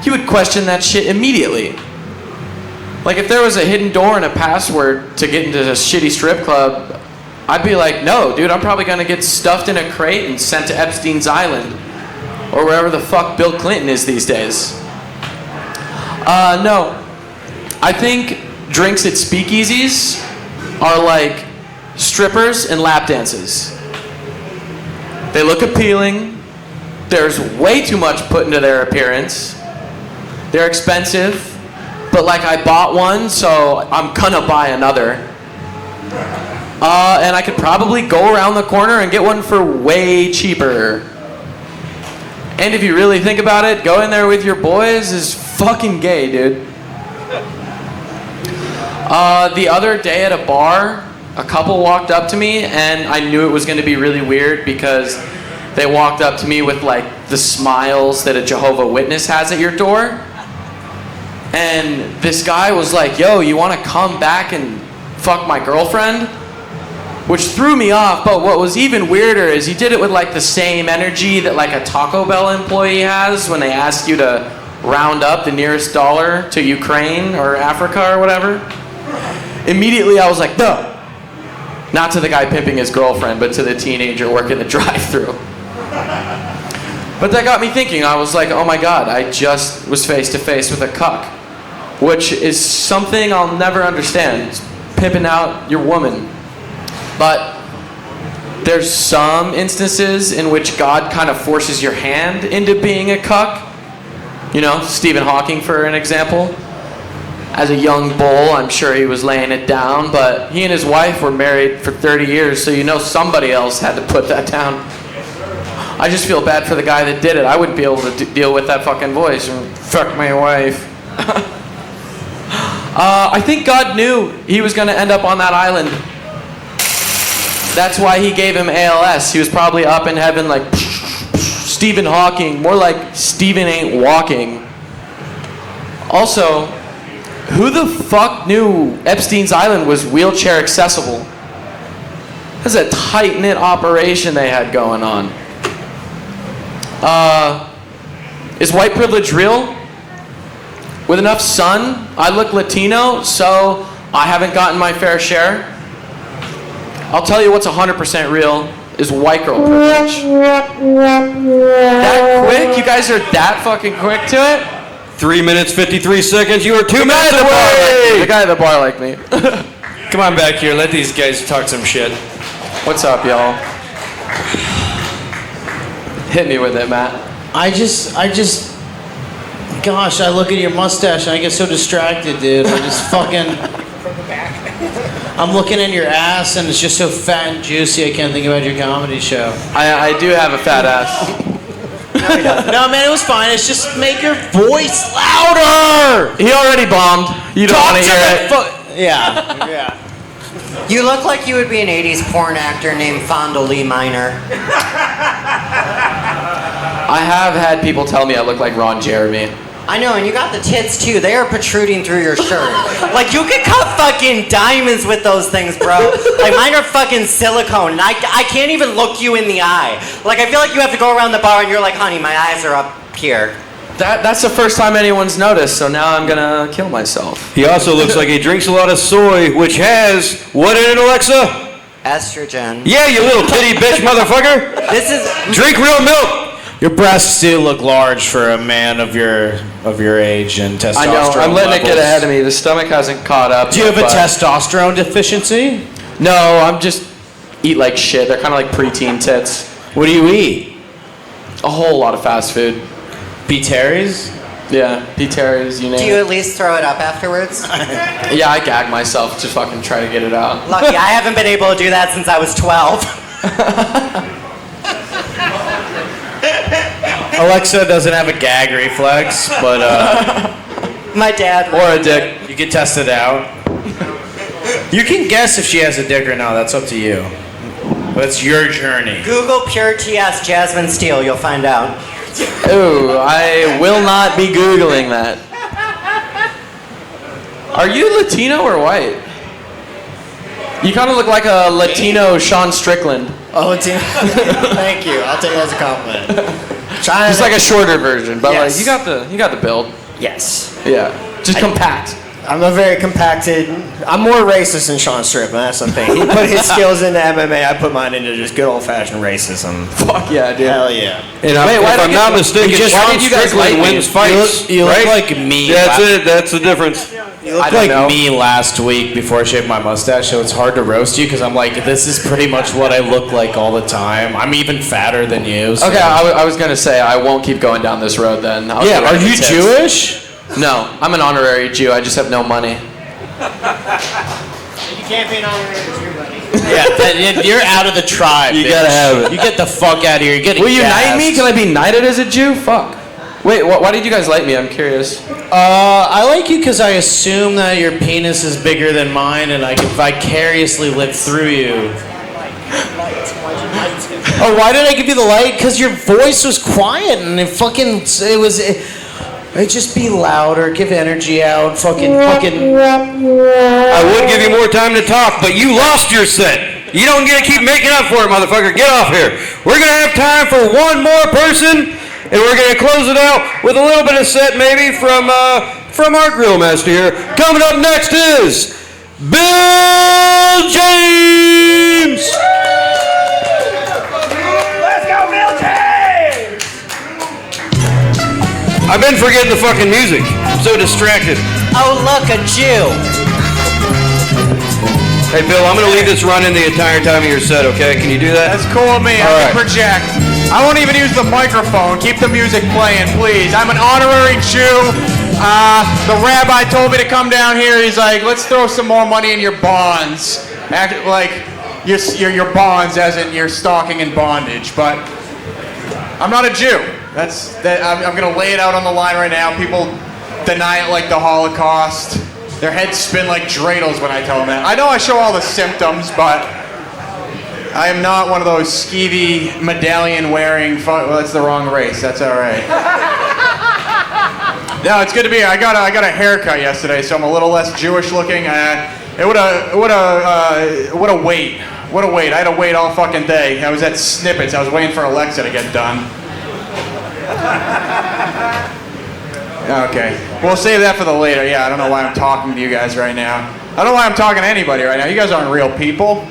you would question that shit immediately. Like if there was a hidden door and a password to get into a shitty strip club, I'd be like, no, dude, I'm probably gonna get stuffed in a crate and sent to Epstein's Island, or wherever the fuck Bill Clinton is these days. No, I think drinks at speakeasies are like strippers and lap dances. They look appealing. There's way too much put into their appearance. They're expensive, but like I bought one, so I'm gonna buy another. And I could probably go around the corner and get one for way cheaper. And if you really think about it, go in there with your boys is fucking gay, dude. The other day at a bar, a couple walked up to me, and I knew it was going to be really weird because they walked up to me with like the smiles that a Jehovah's Witness has at your door. And this guy was like, yo, you want to come back and fuck my girlfriend? Which threw me off, but what was even weirder is he did it with like the same energy that like a Taco Bell employee has when they ask you to round up the nearest dollar to Ukraine or Africa or whatever. Immediately I was like, no. Not to the guy pimping his girlfriend, but to the teenager working the drive-thru. But that got me thinking. I was like, oh my God, I just was face to face with a cuck. Which is something I'll never understand. It's pimping out your woman. But there's some instances in which God kind of forces your hand into being a cuck. You know, Stephen Hawking for an example. As a young bull, I'm sure he was laying it down, but he and his wife were married for 30 years, so you know somebody else had to put that down. I just feel bad for the guy that did it. I wouldn't be able to deal with that fucking voice. Fuck my wife. I think God knew he was going to end up on that island. That's why he gave him ALS. He was probably up in heaven like Stephen Hawking, more like Stephen ain't walking. Also, who the fuck knew Epstein's Island was wheelchair accessible? That's a tight-knit operation they had going on. Is white privilege real? With enough sun, I look Latino, so I haven't gotten my fair share. I'll tell you what's 100% real is white girl privilege. That quick? You guys are that fucking quick to it? 3 minutes, 53 seconds. You are 2 minutes away! away! The guy at the bar like me. Come on back here. Let these guys talk some shit. What's up, y'all? Hit me with it, Matt. I just, gosh, I look at your mustache and I get so distracted, dude. I just fucking, I'm looking at your ass and it's just so fat and juicy I can't think about your comedy show. I do have a fat ass. No, man, it was fine. It's just make your voice louder. He already bombed. You don't want to hear it. Yeah. You look like you would be an 80s porn actor named Fondle Lee Minor. I have had people tell me I look like Ron Jeremy. I know, and you got the tits too. They are protruding through your shirt. Like, you could cut fucking diamonds with those things, bro. Like, mine are fucking silicone, and I can't even look you in the eye. Like, I feel like you have to go around the bar and you're like, honey, my eyes are up here. That's the first time anyone's noticed, so now I'm gonna kill myself. He also looks like he drinks a lot of soy, which has what in it, Alexa? Estrogen. Yeah, you little titty bitch motherfucker. This is Drink real milk. Your breasts do look large for a man of your age and testosterone. I know. I'm letting it get levels. ahead of me. The stomach hasn't caught up. Do you have a but- testosterone deficiency? No, I'm just eat like shit. They're kind of like preteen tits. What do you eat? A whole lot of fast food. P-Terry's? Yeah, P-Terry's, you name Do you it. at least throw it up afterwards? Yeah, I gag myself to fucking try to get it out. Lucky, I haven't been able to do that since I was 12. Alexa doesn't have a gag reflex, but My dad. Or a dick. you can test it out. You can guess if she has a dick or not. That's up to you. That's your journey. Google Pure TS Jasmine Steele, you'll find out. Ooh, I will not be Googling that. Are you Latino or white? You kind of look like a Latino Sean Strickland. Oh, thank you. I'll take it as a compliment. Just like a shorter version, but Yes. like you got the build. Yes. Yeah, just compact. I'm a very compacted. I'm more racist than Sean Strickland. That's the thing. He put his skills into MMA. I put mine into just good old-fashioned racism. Fuck yeah, dude. Hell yeah. And Wait, why if don't I'm you- not mistaken, why Sean did you guys Strickland like me? wins fights. You look right? like me. That's it. That's the difference. You look don't like know. me last week before I shaved my mustache, so it's hard to roast you because I'm like, this is pretty much what I look like all the time. I'm even fatter than you. So. Okay, I was gonna say I won't keep going down this road then. I'll Yeah, get are rid of the you tits. Jewish? No, I'm an honorary Jew. I just have no money. You can't be an honorary Jew, buddy. Yeah, you're out of the tribe. You bitch. gotta have it. You get the fuck out of here. You're getting Will you knight gassed. me? Can I be knighted as a Jew? Fuck. Wait, why did you guys like me? I'm curious. I like you because I assume that your penis is bigger than mine, and I can vicariously live through you. Oh, why did I give you the light? Because your voice was quiet, and it just be louder, give energy out, fucking. I would give you more time to talk, but you lost your set. You don't get to keep making up for it, motherfucker. Get off here. We're gonna have time for one more person, and we're gonna close it out with a little bit of set, maybe from our grill master here. Coming up next is Bill James. Let's go, Bill James! I've been forgetting the fucking music. I'm so distracted. Oh, look, a Jew. Hey, Bill, I'm gonna leave this running the entire time of your set, okay? Can you do that? That's cool with me. All I right. can project. I won't even use the microphone. Keep the music playing, please. I'm an honorary Jew. The rabbi told me to come down here. He's like, let's throw some more money in your bonds. Act like your bonds, as in you're stalking in bondage. But I'm not a Jew. I'm gonna lay it out on the line right now. People deny it like the Holocaust. Their heads spin like dreidels when I tell them that. I know I show all the symptoms, but I am not one of those skeevy medallion wearing. Well, that's the wrong race. That's all right. No, it's good to be here. I got a haircut yesterday, so I'm a little less Jewish looking. What a wait. What a wait. I had to wait all fucking day. I was at Snippets. I was waiting for Alexa to get done. Okay. We'll save that for the later. Yeah, I don't know why I'm talking to you guys right now. I don't know why I'm talking to anybody right now. You guys aren't real people.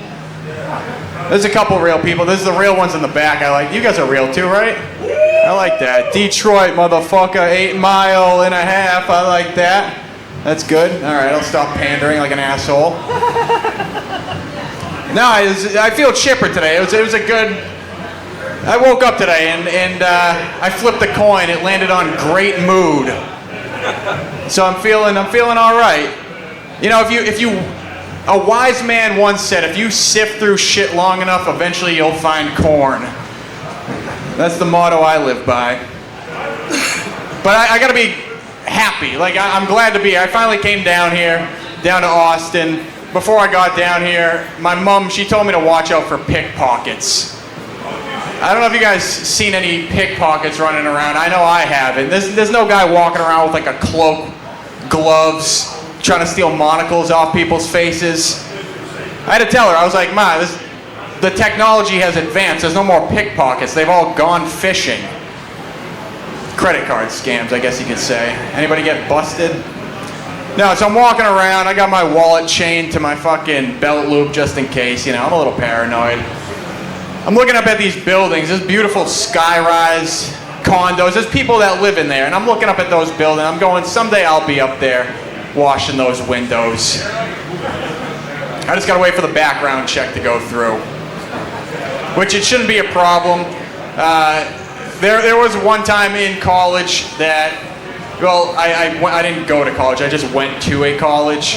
There's a couple real people. This is the real ones in the back. You guys are real too, right? I like that. Detroit, motherfucker, 8.5 miles. I like that. That's good. All right, I'll stop pandering like an asshole. No, I feel chipper today. It was a good. I woke up today and I flipped the coin. It landed on great mood. So I'm feeling all right. You know, a wise man once said, if you sift through shit long enough, eventually you'll find corn. That's the motto I live by. But I gotta be happy. Like, I'm glad to be here. I finally came down here, down to Austin. Before I got down here, my mom, she told me to watch out for pickpockets. I don't know if you guys seen any pickpockets running around. I know I haven't. There's no guy walking around with like a cloak, gloves, trying to steal monocles off people's faces. I had to tell her, I was like, Ma, the technology has advanced. There's no more pickpockets. They've all gone fishing. Credit card scams, I guess you could say. Anybody get busted? No, so I'm walking around. I got my wallet chained to my fucking belt loop just in case. I'm a little paranoid. I'm looking up at these buildings. There's beautiful sky-rise condos. There's people that live in there, and I'm looking up at those buildings. I'm going, someday I'll be up there washing those windows. I just gotta wait for the background check to go through, which it shouldn't be a problem. There was one time in college that, well, I didn't go to college. I just went to a college,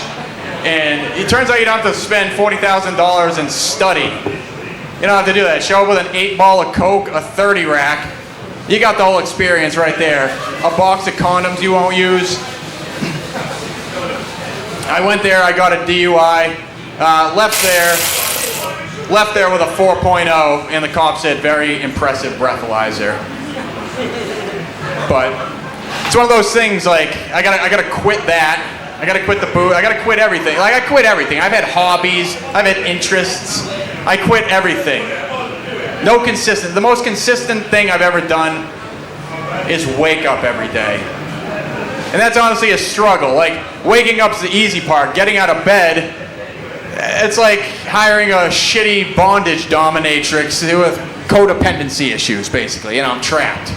and it turns out you don't have to spend $40,000 and study. You don't have to do that. Show up with an 8-ball of Coke, a 30 rack. You got the whole experience right there. A box of condoms you won't use. I went there, I got a DUI, left there with a 4.0, and the cop said, very impressive breathalyzer. But it's one of those things, like, I gotta quit that. I gotta quit the booze. I gotta quit everything. Like, I quit everything. I've had hobbies. I've had interests. I quit everything. No consistent. The most consistent thing I've ever done is wake up every day. And that's honestly a struggle. Like, waking up's the easy part. Getting out of bed, it's like hiring a shitty bondage dominatrix with codependency issues, basically. I'm trapped.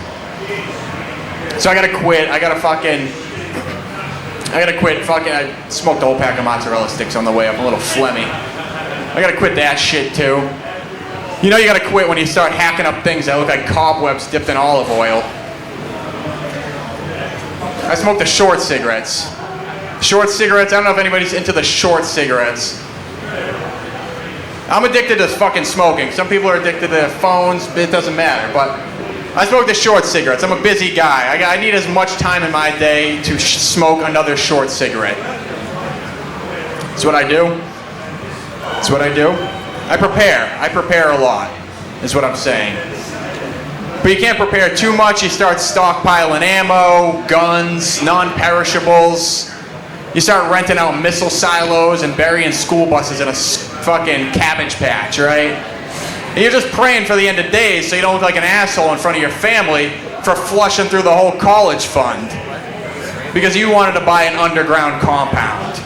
So I gotta quit. I smoked a whole pack of mozzarella sticks on the way up, a little phlegmy. I gotta quit that shit too. You gotta quit when you start hacking up things that look like cobwebs dipped in olive oil. I smoke the short cigarettes. Short cigarettes, I don't know if anybody's into the short cigarettes. I'm addicted to fucking smoking. Some people are addicted to their phones, it doesn't matter, but I smoke the short cigarettes. I'm a busy guy. I need as much time in my day to smoke another short cigarette. That's what I do. That's what I do. I prepare a lot, is what I'm saying. But you can't prepare too much. You start stockpiling ammo, guns, non-perishables. You start renting out missile silos and burying school buses in a fucking cabbage patch, right? And you're just praying for the end of days so you don't look like an asshole in front of your family for flushing through the whole college fund because you wanted to buy an underground compound.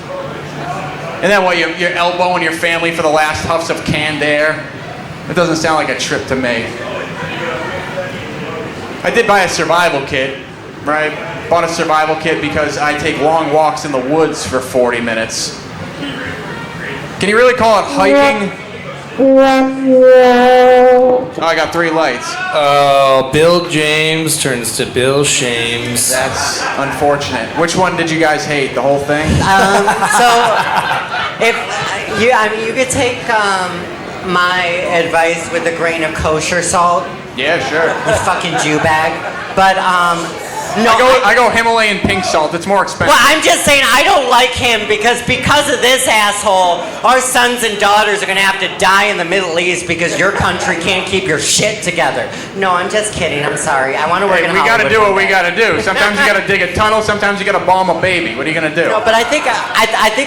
And then what, you're elbowing your family for the last huffs of canned air? It doesn't sound like a trip to me. I did buy a survival kit, right? Bought a survival kit because I take long walks in the woods for 40 minutes. Can you really call it hiking? Oh, I got 3 lights. Oh, Bill James turns to Bill Shames. That's unfortunate. Which one did you guys hate? The whole thing? So, if you could take my advice with a grain of kosher salt. Yeah, sure. You fucking Jew bag. But no, I go Himalayan pink salt. It's more expensive. Well, I'm just saying I don't like him because of this asshole, our sons and daughters are gonna have to die in the Middle East because your country can't keep your shit together. No, I'm just kidding. I'm sorry. I want to work in Hollywood. We gotta do what we gotta do. Sometimes you gotta dig a tunnel. Sometimes you gotta bomb a baby. What are you gonna do? No, but I think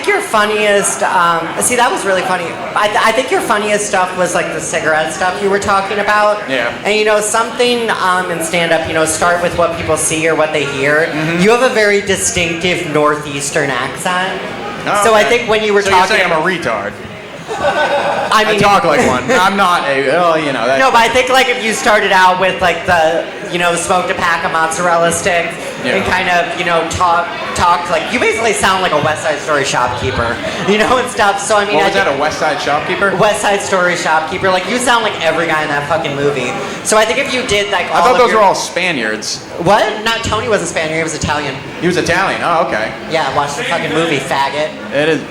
your funniest. See, that was really funny. I think your funniest stuff was like the cigarette stuff you were talking about. Yeah. And something in stand-up, start with what people see or what they hear. Mm-hmm. You have a very distinctive northeastern accent. Oh, so okay. I think when you were so talking, you're saying I'm a retard. I mean, I talk like one. I'm not a. Oh, that. No, but I think like if you started out with like the smoked a pack of mozzarella sticks and kind of talked like you basically sound like a West Side Story shopkeeper, and stuff. So I mean, what was that? A West Side shopkeeper? West Side Story shopkeeper. Like you sound like every guy in that fucking movie. So I think if you did like, I thought those were all Spaniards. What? Not Tony wasn't Spaniard. He was Italian. He was Italian. Oh, okay. Yeah, watch the fucking movie, faggot. It is.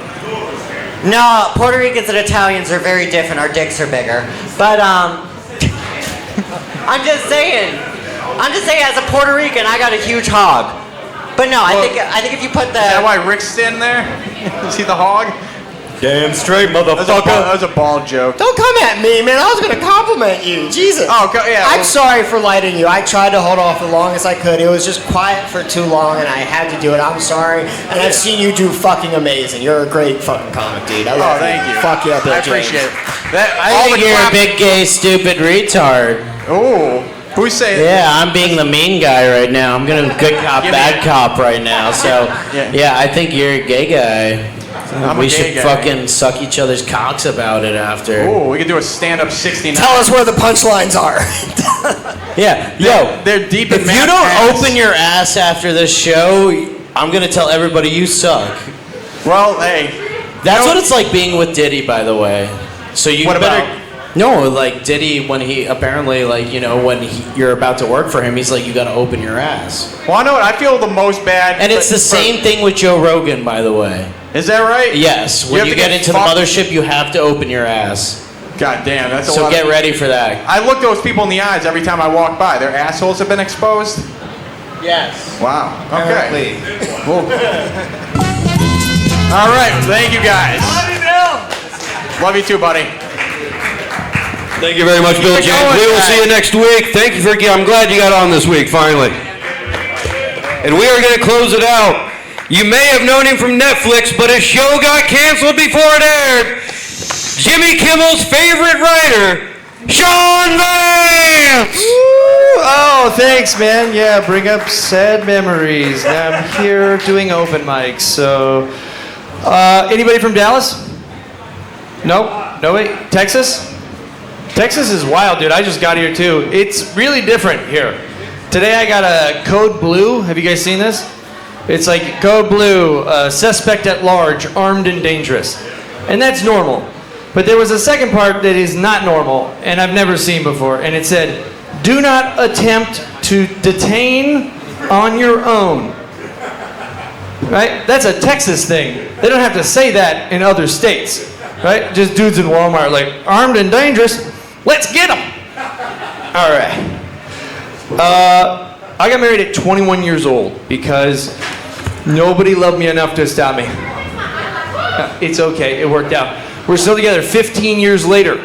No, Puerto Ricans and Italians are very different. Our dicks are bigger. But I'm just saying, as a Puerto Rican, I got a huge hog. But no, I think if you put the. Is that why Rick's in there? Is he the hog? Damn straight, motherfucker. That was a bald joke. Don't come at me, man. I was going to compliment you. Jesus. Oh, yeah. I'm sorry for lighting you. I tried to hold off as long as I could. It was just quiet for too long, and I had to do it. I'm sorry. And I've seen you do fucking amazing. You're a great fucking comic, dude. I love thank you. Fuck you up there, I appreciate James. it. I think you're a big, gay, stupid retard. Ooh. Who's saying? Yeah, I'm being the mean guy right now. I'm gonna good cop, bad cop right now. So, yeah, I think you're a gay guy. We should fucking suck each other's cocks about it after. Oh, we could do a stand-up 69. Tell us where the punchlines are. Yeah, yo, they're deep in if you don't open your ass after this show, I'm gonna tell everybody you suck. Well, hey. That's what it's like being with Diddy, by the way. So you What better... about? No, like Diddy, when he apparently, like, you know, when you're about to work for him, he's like, you gotta open your ass. Well, I know what I feel the most bad. And it's the same thing with Joe Rogan, by the way. Is that right? Yes. When you get into the mothership, you have to open your ass. God damn, that's a So lot. get ready for that. I look those people in the eyes every time I walk by. Their assholes have been exposed. Yes. Wow. Okay. Well, all right. Thank you guys. Love you, Bill. Love you too, buddy. Thank you very much, Bill James. We will see you next week. Thank you for. I'm glad you got on this week, finally. And we are going to close it out. You may have known him from Netflix, but his show got canceled before it aired. Jimmy Kimmel's favorite writer, Sean Vance! Oh, thanks, man. Yeah, bring up sad memories. Now I'm here doing open mics. So, anybody from Dallas? Nope. Nobody? Texas? Texas is wild, dude. I just got here too. It's really different here. Today I got a Code Blue. Have you guys seen this? It's like Code Blue, suspect at large, armed and dangerous. And that's normal. But there was a second part that is not normal, and I've never seen before. And it said, do not attempt to detain on your own. Right? That's a Texas thing. They don't have to say that in other states. Right? Just dudes in Walmart like, armed and dangerous, let's get them. All right. I got married at 21 years old because nobody loved me enough to stop me. It's okay, it worked out. We're still together 15 years later.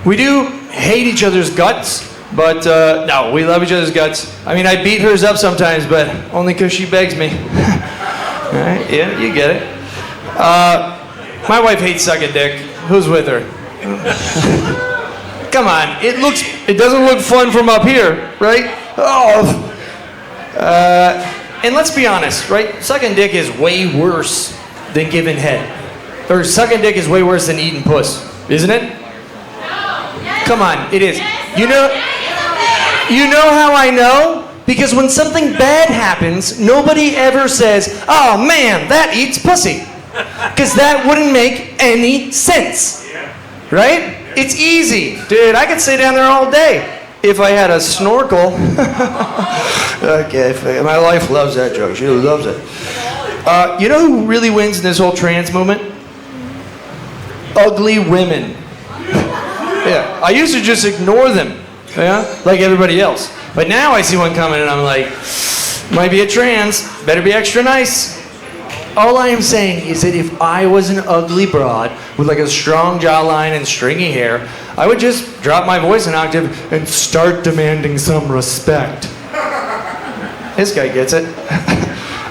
We do hate each other's guts, but no, we love each other's guts. I mean, I beat hers up sometimes, but only because she begs me. All right, yeah, you get it. My wife hates sucking dick. Who's with her? Come on, it doesn't look fun from up here, right? Oh. And let's be honest, right? Sucking dick is way worse than giving head. Or sucking dick is way worse than eating puss, isn't it? Come on, it is. You know how I know? Because when something bad happens, nobody ever says, oh man, that eats pussy. Because that wouldn't make any sense. Right? It's easy. Dude, I could stay down there all day if I had a snorkel. Okay, my wife loves that joke. She loves it. You know who really wins in this whole trans movement? Ugly women. Yeah, I used to just ignore them, yeah, like everybody else. But now I see one coming and I'm like, might be a trans, better be extra nice. All I am saying is that if I was an ugly broad with like a strong jawline and stringy hair, I would just drop my voice an octave and start demanding some respect. This guy gets it.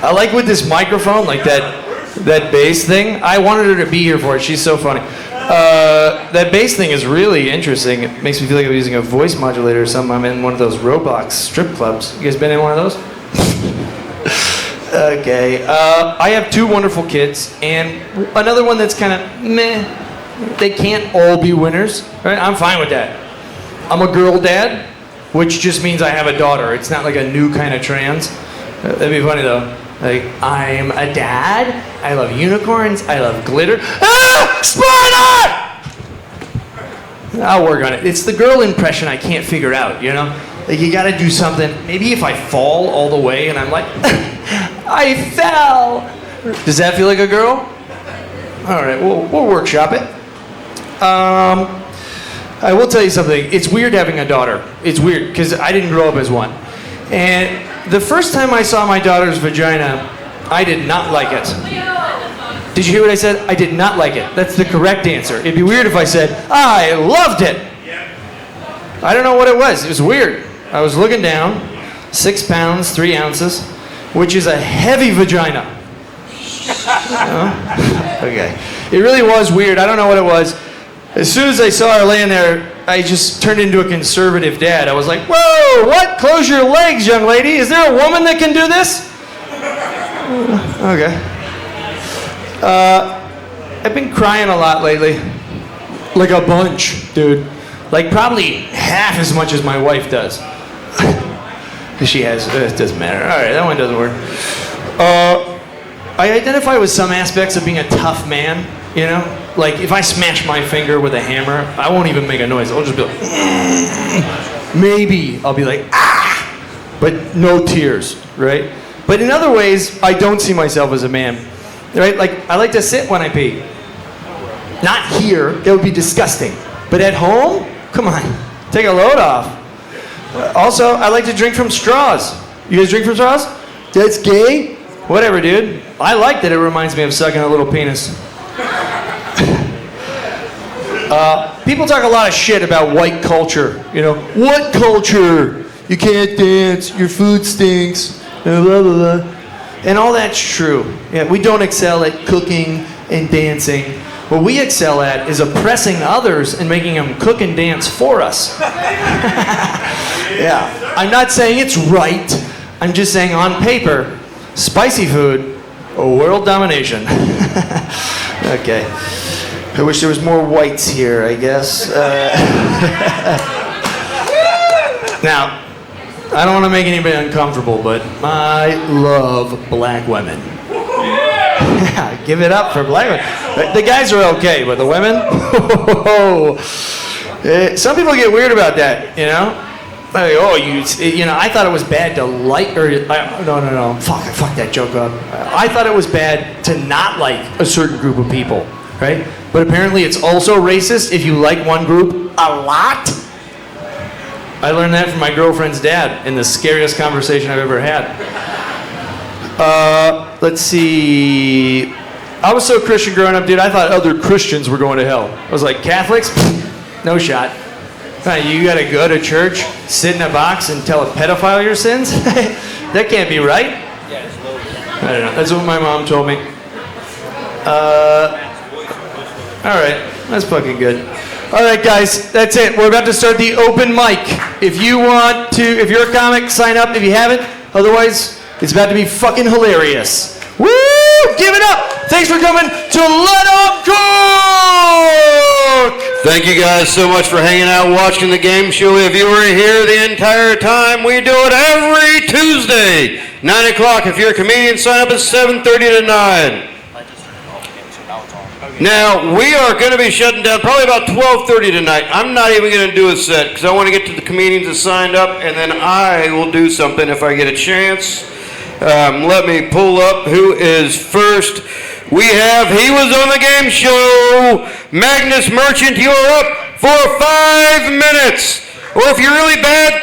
I like with this microphone, like that bass thing. I wanted her to be here for it. She's so funny. That bass thing is really interesting. It makes me feel like I'm using a voice modulator or something. I'm in one of those Roblox strip clubs. You guys been in one of those? Okay. I have 2 wonderful kids, and another one that's kind of meh. They can't all be winners, right? I'm fine with that. I'm a girl dad, which just means I have a daughter. It's not like a new kind of trans. That'd be funny though. Like, I'm a dad. I love unicorns. I love glitter. Ah! Spider! I'll work on it. It's the girl impression I can't figure out, you know? Like, you gotta do something. Maybe if I fall all the way and I'm like, I fell. Does that feel like a girl? All right, we'll workshop it. I will tell you something. It's weird having a daughter. It's weird because I didn't grow up as one. And the first time I saw my daughter's vagina, I did not like it. Did you hear what I said? I did not like it. That's the correct answer. It'd be weird if I said, I loved it. I don't know what it was. It was weird. I was looking down, 6 pounds, 3 ounces, which is a heavy vagina. Okay. It really was weird. I don't know what it was. As soon as I saw her laying there, I just turned into a conservative dad. I was like, whoa, what? Close your legs, young lady. Is there a woman that can do this? Okay. I've been crying a lot lately. Like a bunch, dude. Like probably half as much as my wife does. She has, it doesn't matter. All right, that one doesn't work. I identify with some aspects of being a tough man, you know? Like if I smash my finger with a hammer, I won't even make a noise. I'll just be like, maybe I'll be like, ah, but no tears, right? But in other ways, I don't see myself as a man, right? Like I like to sit when I pee. Not here, that would be disgusting. But at home, come on, take a load off. Also, I like to drink from straws. You guys drink from straws? That's gay? Whatever, dude. I like that it reminds me of sucking a little penis. People talk a lot of shit about white culture. You know, what culture? You can't dance, your food stinks, blah, blah, blah. And all that's true. Yeah, we don't excel at cooking and dancing. What we excel at is oppressing others and making them cook and dance for us. Yeah, I'm not saying it's right. I'm just saying on paper, spicy food, world domination. Okay. I wish there was more whites here, I guess. Now, I don't want to make anybody uncomfortable, but I love black women. Give it up for black women. The guys are okay, but the women? Some people get weird about that, you know? Like, oh, you know, I thought it was bad to like, or, no. Fuck that joke up. I thought it was bad to not like a certain group of people, right? But apparently it's also racist if you like one group a lot. I learned that from my girlfriend's dad in the scariest conversation I've ever had. Let's see. I was so Christian growing up, dude. I thought other Christians were going to hell. I was like, Catholics? No shot. You gotta go to church, sit in a box, and tell a pedophile your sins? That can't be right. I don't know. That's what my mom told me. Alright. That's fucking good. Alright, guys. That's it. We're about to start the open mic. If you're a comic, sign up if you haven't. Otherwise, it's about to be fucking hilarious. Woo! Give it up! Thanks for coming to Let 'Em Cook! Thank you guys so much for hanging out, watching the game show. If you were here the entire time, we do it every Tuesday, 9 o'clock. If you're a comedian, sign up at 7:30 to 9. Now, we are going to be shutting down probably about 12:30 tonight. I'm not even going to do a set because I want to get to the comedians that signed up, and then I will do something if I get a chance. Let me pull up who is first. He was on the game show. Magnus Merchant, you're up for 5 minutes. Or if you're really bad,